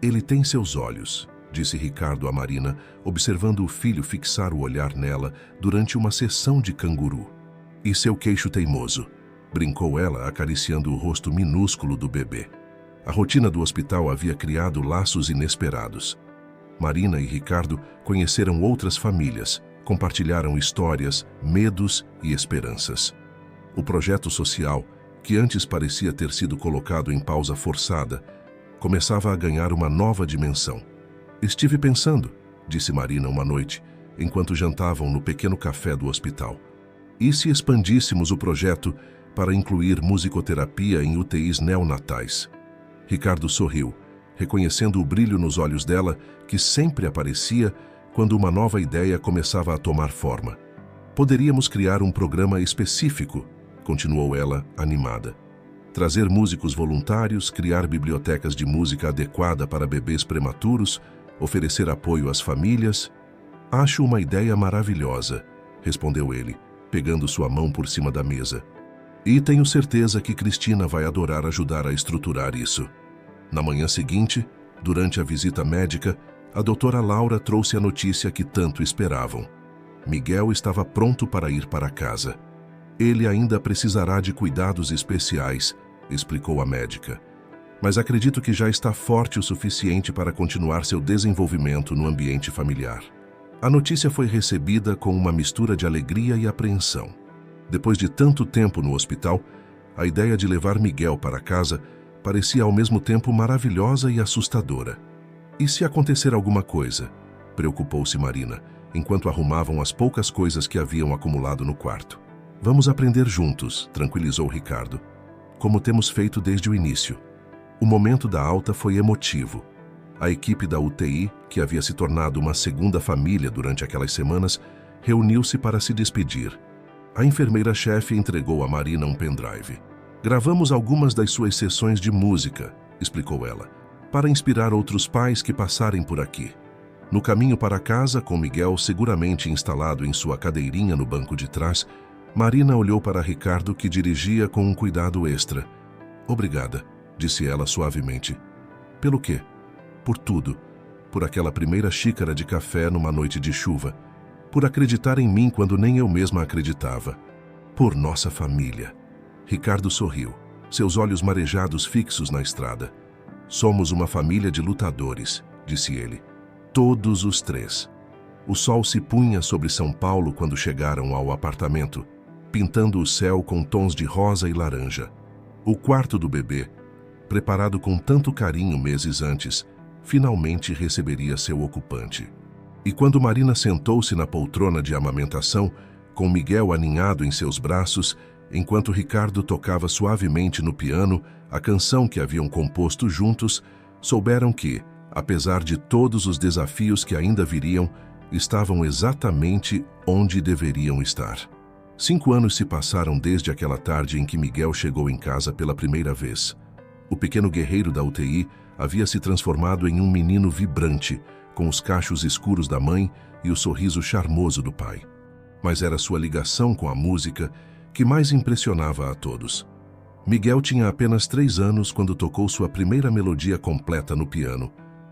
A: "Ele tem seus olhos", disse Ricardo a Marina, observando o filho fixar o olhar nela durante uma sessão de canguru. "E seu queixo teimoso", brincou ela, acariciando o rosto minúsculo do bebê. A rotina do hospital havia criado laços inesperados. Marina e Ricardo conheceram outras famílias, compartilharam histórias, medos e esperanças. O projeto social, que antes parecia ter sido colocado em pausa forçada, começava a ganhar uma nova dimensão. "Estive pensando", disse Marina uma noite, enquanto jantavam no pequeno café do hospital. "E se expandíssemos o projeto para incluir musicoterapia em UTIs neonatais?" Ricardo sorriu, reconhecendo o brilho nos olhos dela, que sempre aparecia quando uma nova ideia começava a tomar forma. "Poderíamos criar um programa específico", continuou ela, animada. "Trazer músicos voluntários, criar bibliotecas de música adequada para bebês prematuros, oferecer apoio às famílias." "Acho uma ideia maravilhosa", respondeu ele, pegando sua mão por cima da mesa. "E tenho certeza que Cristina vai adorar ajudar a estruturar isso." Na manhã seguinte, durante a visita médica, a doutora Laura trouxe a notícia que tanto esperavam. Miguel estava pronto para ir para casa. "Ele ainda precisará de cuidados especiais", explicou a médica. "Mas acredito que já está forte o suficiente para continuar seu desenvolvimento no ambiente familiar." A notícia foi recebida com uma mistura de alegria e apreensão. Depois de tanto tempo no hospital, a ideia de levar Miguel para casa parecia ao mesmo tempo maravilhosa e assustadora. "E se acontecer alguma coisa?", preocupou-se Marina, enquanto arrumavam as poucas coisas que haviam acumulado no quarto. "Vamos aprender juntos", tranquilizou Ricardo, "como temos feito desde o início." O momento da alta foi emotivo. A equipe da UTI, que havia se tornado uma segunda família durante aquelas semanas, reuniu-se para se despedir. A enfermeira-chefe entregou a Marina um pendrive. "Gravamos algumas das suas sessões de música", explicou ela, "para inspirar outros pais que passarem por aqui." No caminho para casa, com Miguel seguramente instalado em sua cadeirinha no banco de trás, Marina olhou para Ricardo, que dirigia com um cuidado extra. "Obrigada", disse ela suavemente. "Pelo quê?" "Por tudo. Por aquela primeira xícara de café numa noite de chuva. Por acreditar em mim quando nem eu mesma acreditava. Por nossa família." Ricardo sorriu, seus olhos marejados fixos na estrada. "Somos uma família de lutadores", disse ele. Todos os três. O sol se punha sobre São Paulo quando chegaram ao apartamento, pintando o céu com tons de rosa e laranja. O quarto do bebê, preparado com tanto carinho meses antes, finalmente receberia seu ocupante. E quando Marina sentou-se na poltrona de amamentação, com Miguel aninhado em seus braços, enquanto Ricardo tocava suavemente no piano a canção que haviam composto juntos, souberam que, apesar de todos os desafios que ainda viriam, estavam exatamente onde deveriam estar. 5 anos se passaram desde aquela tarde em que Miguel chegou em casa pela primeira vez. O pequeno guerreiro da UTI havia se transformado em um menino vibrante, com os cachos escuros da mãe e o sorriso charmoso do pai. Mas era sua ligação com a música que mais impressionava a todos. Miguel tinha apenas 3 anos quando tocou sua primeira melodia completa no piano,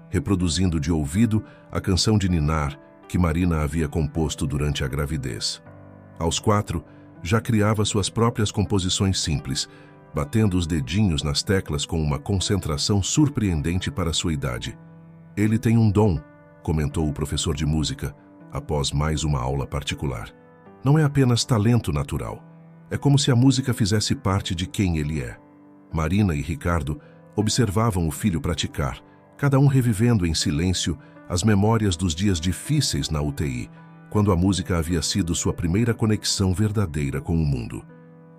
A: reproduzindo de ouvido a canção de ninar que Marina havia composto durante a gravidez. Aos 4, já criava suas próprias composições simples, batendo os dedinhos nas teclas com uma concentração surpreendente para sua idade. "Ele tem um dom", comentou o professor de música, após mais uma aula particular. "Não é apenas talento natural. É como se a música fizesse parte de quem ele é." Marina e Ricardo observavam o filho praticar, cada um revivendo em silêncio as memórias dos dias difíceis na UTI, quando a música havia sido sua primeira conexão verdadeira com o mundo.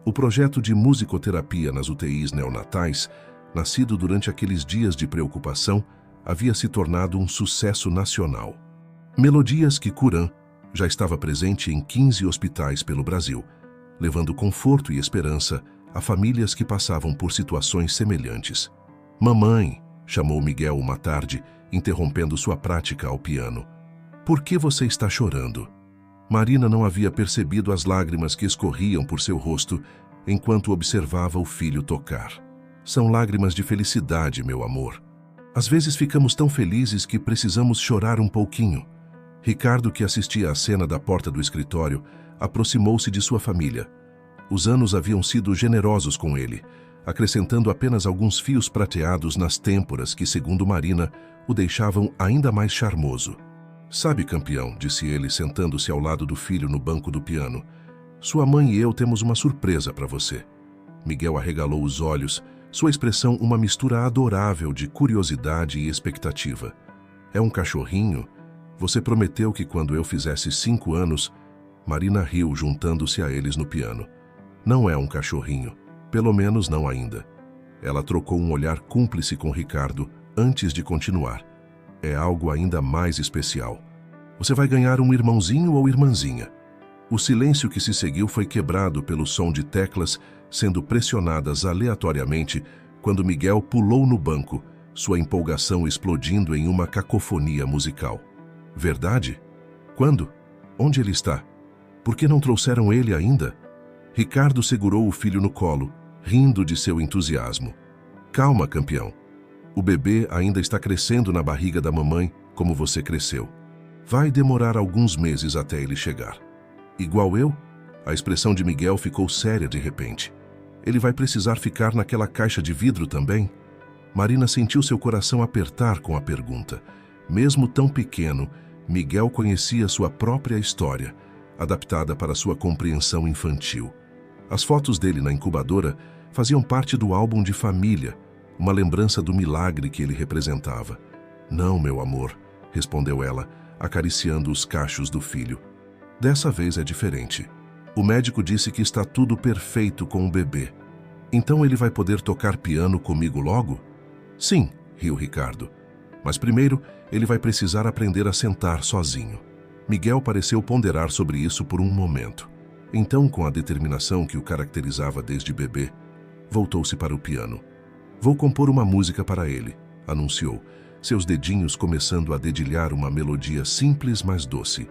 A: O projeto de musicoterapia nas UTIs neonatais, nascido durante aqueles dias de preocupação, havia se tornado um sucesso nacional. Melodias que Curam já estava presente em 15 hospitais pelo Brasil, levando conforto e esperança a famílias que passavam por situações semelhantes. "Mamãe", chamou Miguel uma tarde, interrompendo sua prática ao piano. "Por que você está chorando?" Marina não havia percebido as lágrimas que escorriam por seu rosto enquanto observava o filho tocar. "São lágrimas de felicidade, meu amor. Às vezes ficamos tão felizes que precisamos chorar um pouquinho." Ricardo, que assistia à cena da porta do escritório, aproximou-se de sua família. Os anos haviam sido generosos com ele, acrescentando apenas alguns fios prateados nas têmporas que, segundo Marina, o deixavam ainda mais charmoso. "Sabe, campeão", disse ele, sentando-se ao lado do filho no banco do piano, "sua mãe e eu temos uma surpresa para você." Miguel arregalou os olhos, sua expressão uma mistura adorável de curiosidade e expectativa. "É um cachorrinho? Você prometeu que quando eu fizesse 5 anos..." Marina riu, juntando-se a eles no piano. "Não é um cachorrinho, pelo menos não ainda." Ela trocou um olhar cúmplice com Ricardo antes de continuar. "É algo ainda mais especial. Você vai ganhar um irmãozinho ou irmãzinha." O silêncio que se seguiu foi quebrado pelo som de teclas sendo pressionadas aleatoriamente quando Miguel pulou no banco, sua empolgação explodindo em uma cacofonia musical. "Verdade? Quando? Onde ele está? Por que não trouxeram ele ainda?" Ricardo segurou o filho no colo, rindo de seu entusiasmo. "Calma, campeão. O bebê ainda está crescendo na barriga da mamãe, como você cresceu. Vai demorar alguns meses até ele chegar." "Igual eu?" A expressão de Miguel ficou séria de repente. "Ele vai precisar ficar naquela caixa de vidro também?" Marina sentiu seu coração apertar com a pergunta. Mesmo tão pequeno, Miguel conhecia sua própria história, adaptada para sua compreensão infantil. As fotos dele na incubadora faziam parte do álbum de família, uma lembrança do milagre que ele representava. "Não, meu amor", respondeu ela, acariciando os cachos do filho. "Dessa vez é diferente. O médico disse que está tudo perfeito com o bebê. Então ele vai poder tocar piano comigo logo?" "Sim", riu Ricardo. "Mas primeiro ele vai precisar aprender a sentar sozinho." Miguel pareceu ponderar sobre isso por um momento. Então, com a determinação que o caracterizava desde bebê, voltou-se para o piano. "Vou compor uma música para ele", anunciou, seus dedinhos começando a dedilhar uma melodia simples, mas doce.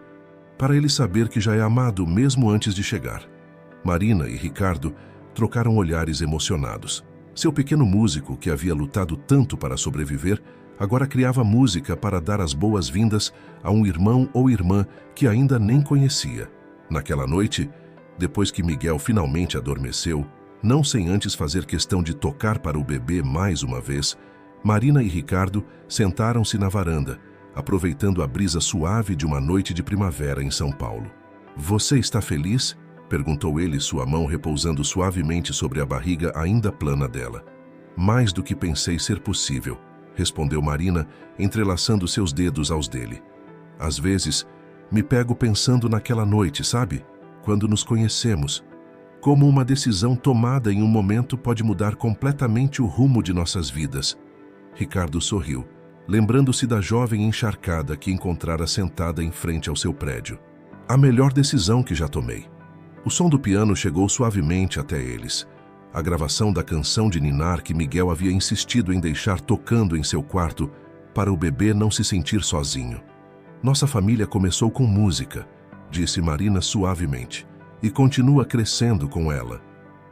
A: "Para ele saber que já é amado mesmo antes de chegar." Marina e Ricardo trocaram olhares emocionados. Seu pequeno músico, que havia lutado tanto para sobreviver, agora criava música para dar as boas-vindas a um irmão ou irmã que ainda nem conhecia. Naquela noite, depois que Miguel finalmente adormeceu, não sem antes fazer questão de tocar para o bebê mais uma vez, Marina e Ricardo sentaram-se na varanda, aproveitando a brisa suave de uma noite de primavera em São Paulo. "Você está feliz?" perguntou ele, sua mão repousando suavemente sobre a barriga ainda plana dela. "Mais do que pensei ser possível", respondeu Marina, entrelaçando seus dedos aos dele. "Às vezes, me pego pensando naquela noite, sabe? Quando nos conhecemos. Como uma decisão tomada em um momento pode mudar completamente o rumo de nossas vidas." Ricardo sorriu, lembrando-se da jovem encharcada que encontrara sentada em frente ao seu prédio. "A melhor decisão que já tomei." O som do piano chegou suavemente até eles. A gravação da canção de ninar que Miguel havia insistido em deixar tocando em seu quarto para o bebê não se sentir sozinho. "Nossa família começou com música", disse Marina suavemente, "e continua crescendo com ela."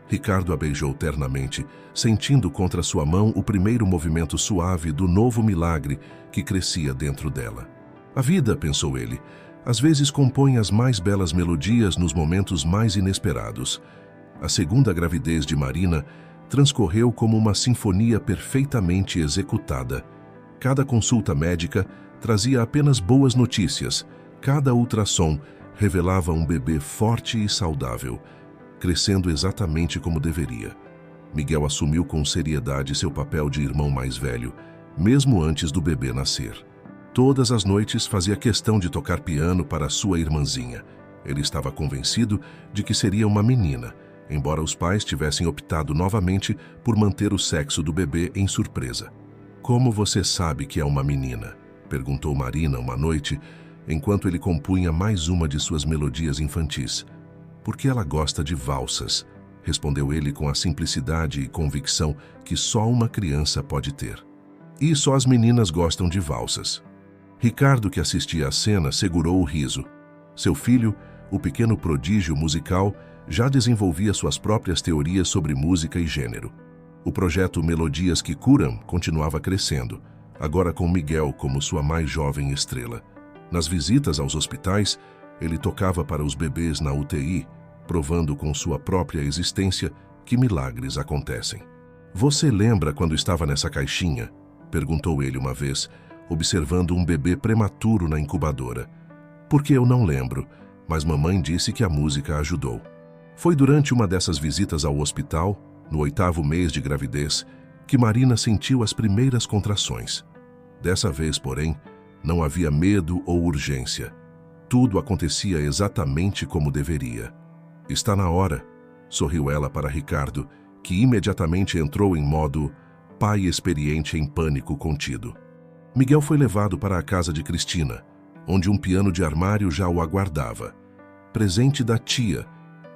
A: Ricardo a beijou ternamente, sentindo contra sua mão o primeiro movimento suave do novo milagre que crescia dentro dela. "A vida", pensou ele, "às vezes compõe as mais belas melodias nos momentos mais inesperados." A segunda gravidez de Marina transcorreu como uma sinfonia perfeitamente executada. Cada consulta médica trazia apenas boas notícias. Cada ultrassom revelava um bebê forte e saudável, crescendo exatamente como deveria. Miguel assumiu com seriedade seu papel de irmão mais velho, mesmo antes do bebê nascer. Todas as noites fazia questão de tocar piano para sua irmãzinha. Ele estava convencido de que seria uma menina, embora os pais tivessem optado novamente por manter o sexo do bebê em surpresa. "Como você sabe que é uma menina?", perguntou Marina uma noite, enquanto ele compunha mais uma de suas melodias infantis. "Porque ela gosta de valsas", respondeu ele com a simplicidade e convicção que só uma criança pode ter. "E só as meninas gostam de valsas." Ricardo, que assistia à cena, segurou o riso. Seu filho, o pequeno prodígio musical, já desenvolvia suas próprias teorias sobre música e gênero. O projeto Melodias que Curam continuava crescendo, agora com Miguel como sua mais jovem estrela. Nas visitas aos hospitais, ele tocava para os bebês na UTI, provando com sua própria existência que milagres acontecem. Você lembra quando estava nessa caixinha? Perguntou ele uma vez, observando um bebê prematuro na incubadora. Porque eu não lembro, mas mamãe disse que a música ajudou. Foi durante uma dessas visitas ao hospital, no 8º mês de gravidez, que Marina sentiu as primeiras contrações. Dessa vez, porém, não havia medo ou urgência. Tudo acontecia exatamente como deveria. Está na hora, sorriu ela para Ricardo, que imediatamente entrou em modo pai experiente em pânico contido. Miguel foi levado para a casa de Cristina, onde um piano de armário já o aguardava, presente da tia,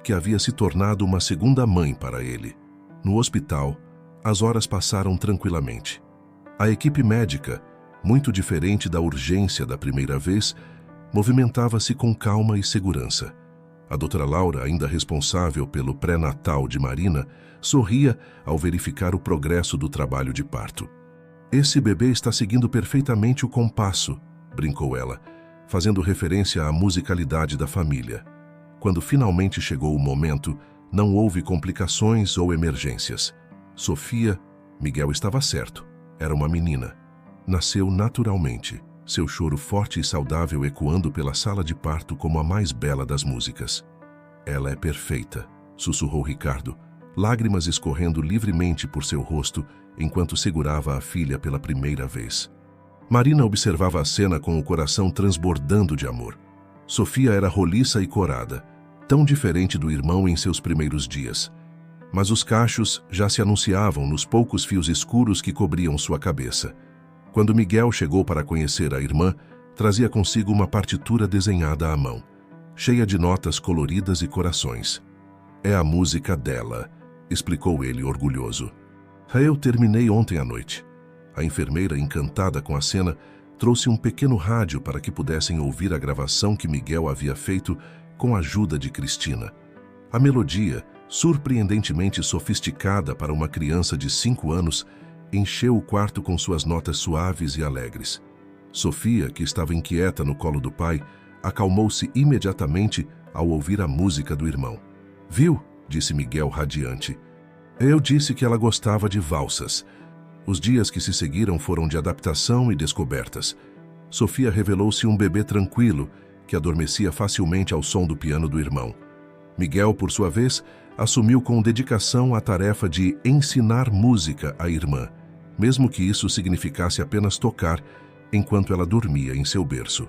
A: que havia se tornado uma segunda mãe para ele. No hospital, as horas passaram tranquilamente. A equipe médica, muito diferente da urgência da primeira vez, movimentava-se com calma e segurança. A doutora Laura, ainda responsável pelo pré-natal de Marina, sorria ao verificar o progresso do trabalho de parto. Esse bebê está seguindo perfeitamente o compasso, brincou ela, fazendo referência à musicalidade da família. Quando finalmente chegou o momento, não houve complicações ou emergências. Sofia, Miguel estava certo, era uma menina. Nasceu naturalmente, seu choro forte e saudável ecoando pela sala de parto como a mais bela das músicas. Ela é perfeita, sussurrou Ricardo, lágrimas escorrendo livremente por seu rosto enquanto segurava a filha pela primeira vez. Marina observava a cena com o coração transbordando de amor. Sofia era roliça e corada, tão diferente do irmão em seus primeiros dias. Mas os cachos já se anunciavam nos poucos fios escuros que cobriam sua cabeça. Quando Miguel chegou para conhecer a irmã, trazia consigo uma partitura desenhada à mão, cheia de notas coloridas e corações. É a música dela, explicou ele orgulhoso. Eu terminei ontem à noite. A enfermeira, encantada com a cena, trouxe um pequeno rádio para que pudessem ouvir a gravação que Miguel havia feito com a ajuda de Cristina. A melodia, surpreendentemente sofisticada para uma criança de 5 anos, encheu o quarto com suas notas suaves e alegres. Sofia, que estava inquieta no colo do pai, acalmou-se imediatamente ao ouvir a música do irmão. Viu? Disse Miguel radiante. Eu disse que ela gostava de valsas. Os dias que se seguiram foram de adaptação e descobertas. Sofia revelou-se um bebê tranquilo, que adormecia facilmente ao som do piano do irmão. Miguel, por sua vez, assumiu com dedicação a tarefa de ensinar música à irmã, mesmo que isso significasse apenas tocar enquanto ela dormia em seu berço.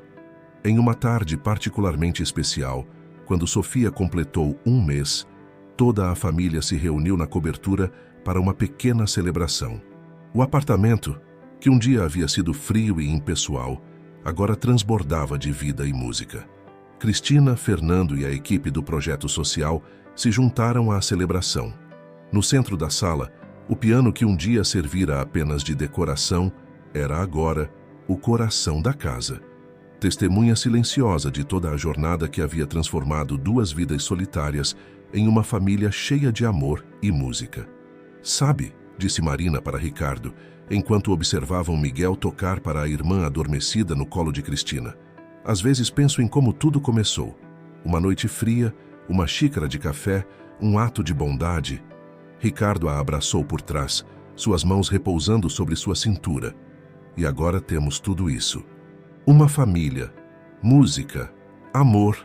A: Em uma tarde particularmente especial, quando Sofia completou 1 mês, toda a família se reuniu na cobertura para uma pequena celebração. O apartamento, que um dia havia sido frio e impessoal, agora transbordava de vida e música. Cristina, Fernando e a equipe do projeto social se juntaram à celebração. No centro da sala, o piano que um dia servira apenas de decoração era agora o coração da casa. Testemunha silenciosa de toda a jornada que havia transformado 2 vidas solitárias em uma família cheia de amor e música. Sabe, disse Marina para Ricardo, enquanto observavam Miguel tocar para a irmã adormecida no colo de Cristina. Às vezes penso em como tudo começou. Uma noite fria, uma xícara de café, um ato de bondade. Ricardo a abraçou por trás, suas mãos repousando sobre sua cintura. E agora temos tudo isso. Uma família, música, amor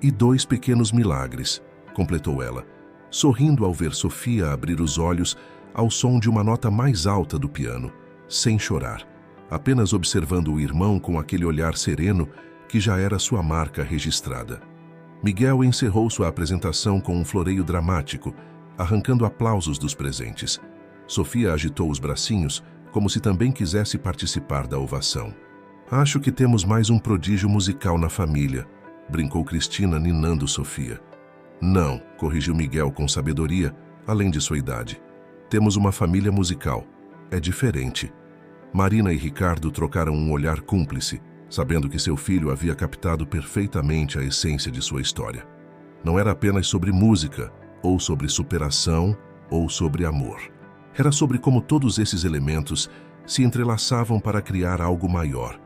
A: e 2 pequenos milagres, completou ela, sorrindo ao ver Sofia abrir os olhos ao som de uma nota mais alta do piano, sem chorar, apenas observando o irmão com aquele olhar sereno que já era sua marca registrada. Miguel encerrou sua apresentação com um floreio dramático, arrancando aplausos dos presentes. Sofia agitou os bracinhos, como se também quisesse participar da ovação. Acho que temos mais um prodígio musical na família, brincou Cristina, ninando Sofia. Não, corrigiu Miguel com sabedoria, além de sua idade. Temos uma família musical. É diferente. Marina e Ricardo trocaram um olhar cúmplice, sabendo que seu filho havia captado perfeitamente a essência de sua história. Não era apenas sobre música, ou sobre superação, ou sobre amor. Era sobre como todos esses elementos se entrelaçavam para criar algo maior,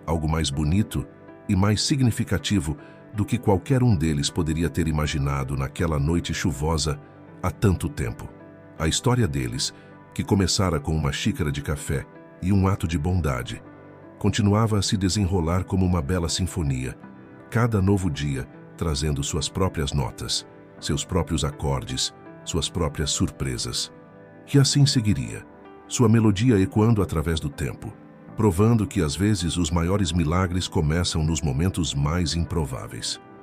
A: algo mais bonito e mais significativo do que qualquer um deles poderia ter imaginado naquela noite chuvosa há tanto tempo. A história deles, que começara com uma xícara de café e um ato de bondade, continuava a se desenrolar como uma bela sinfonia, cada novo dia trazendo suas próprias notas, seus próprios acordes, suas próprias surpresas. E assim seguiria, sua melodia ecoando através do tempo, provando que às vezes os maiores milagres começam nos momentos mais improváveis.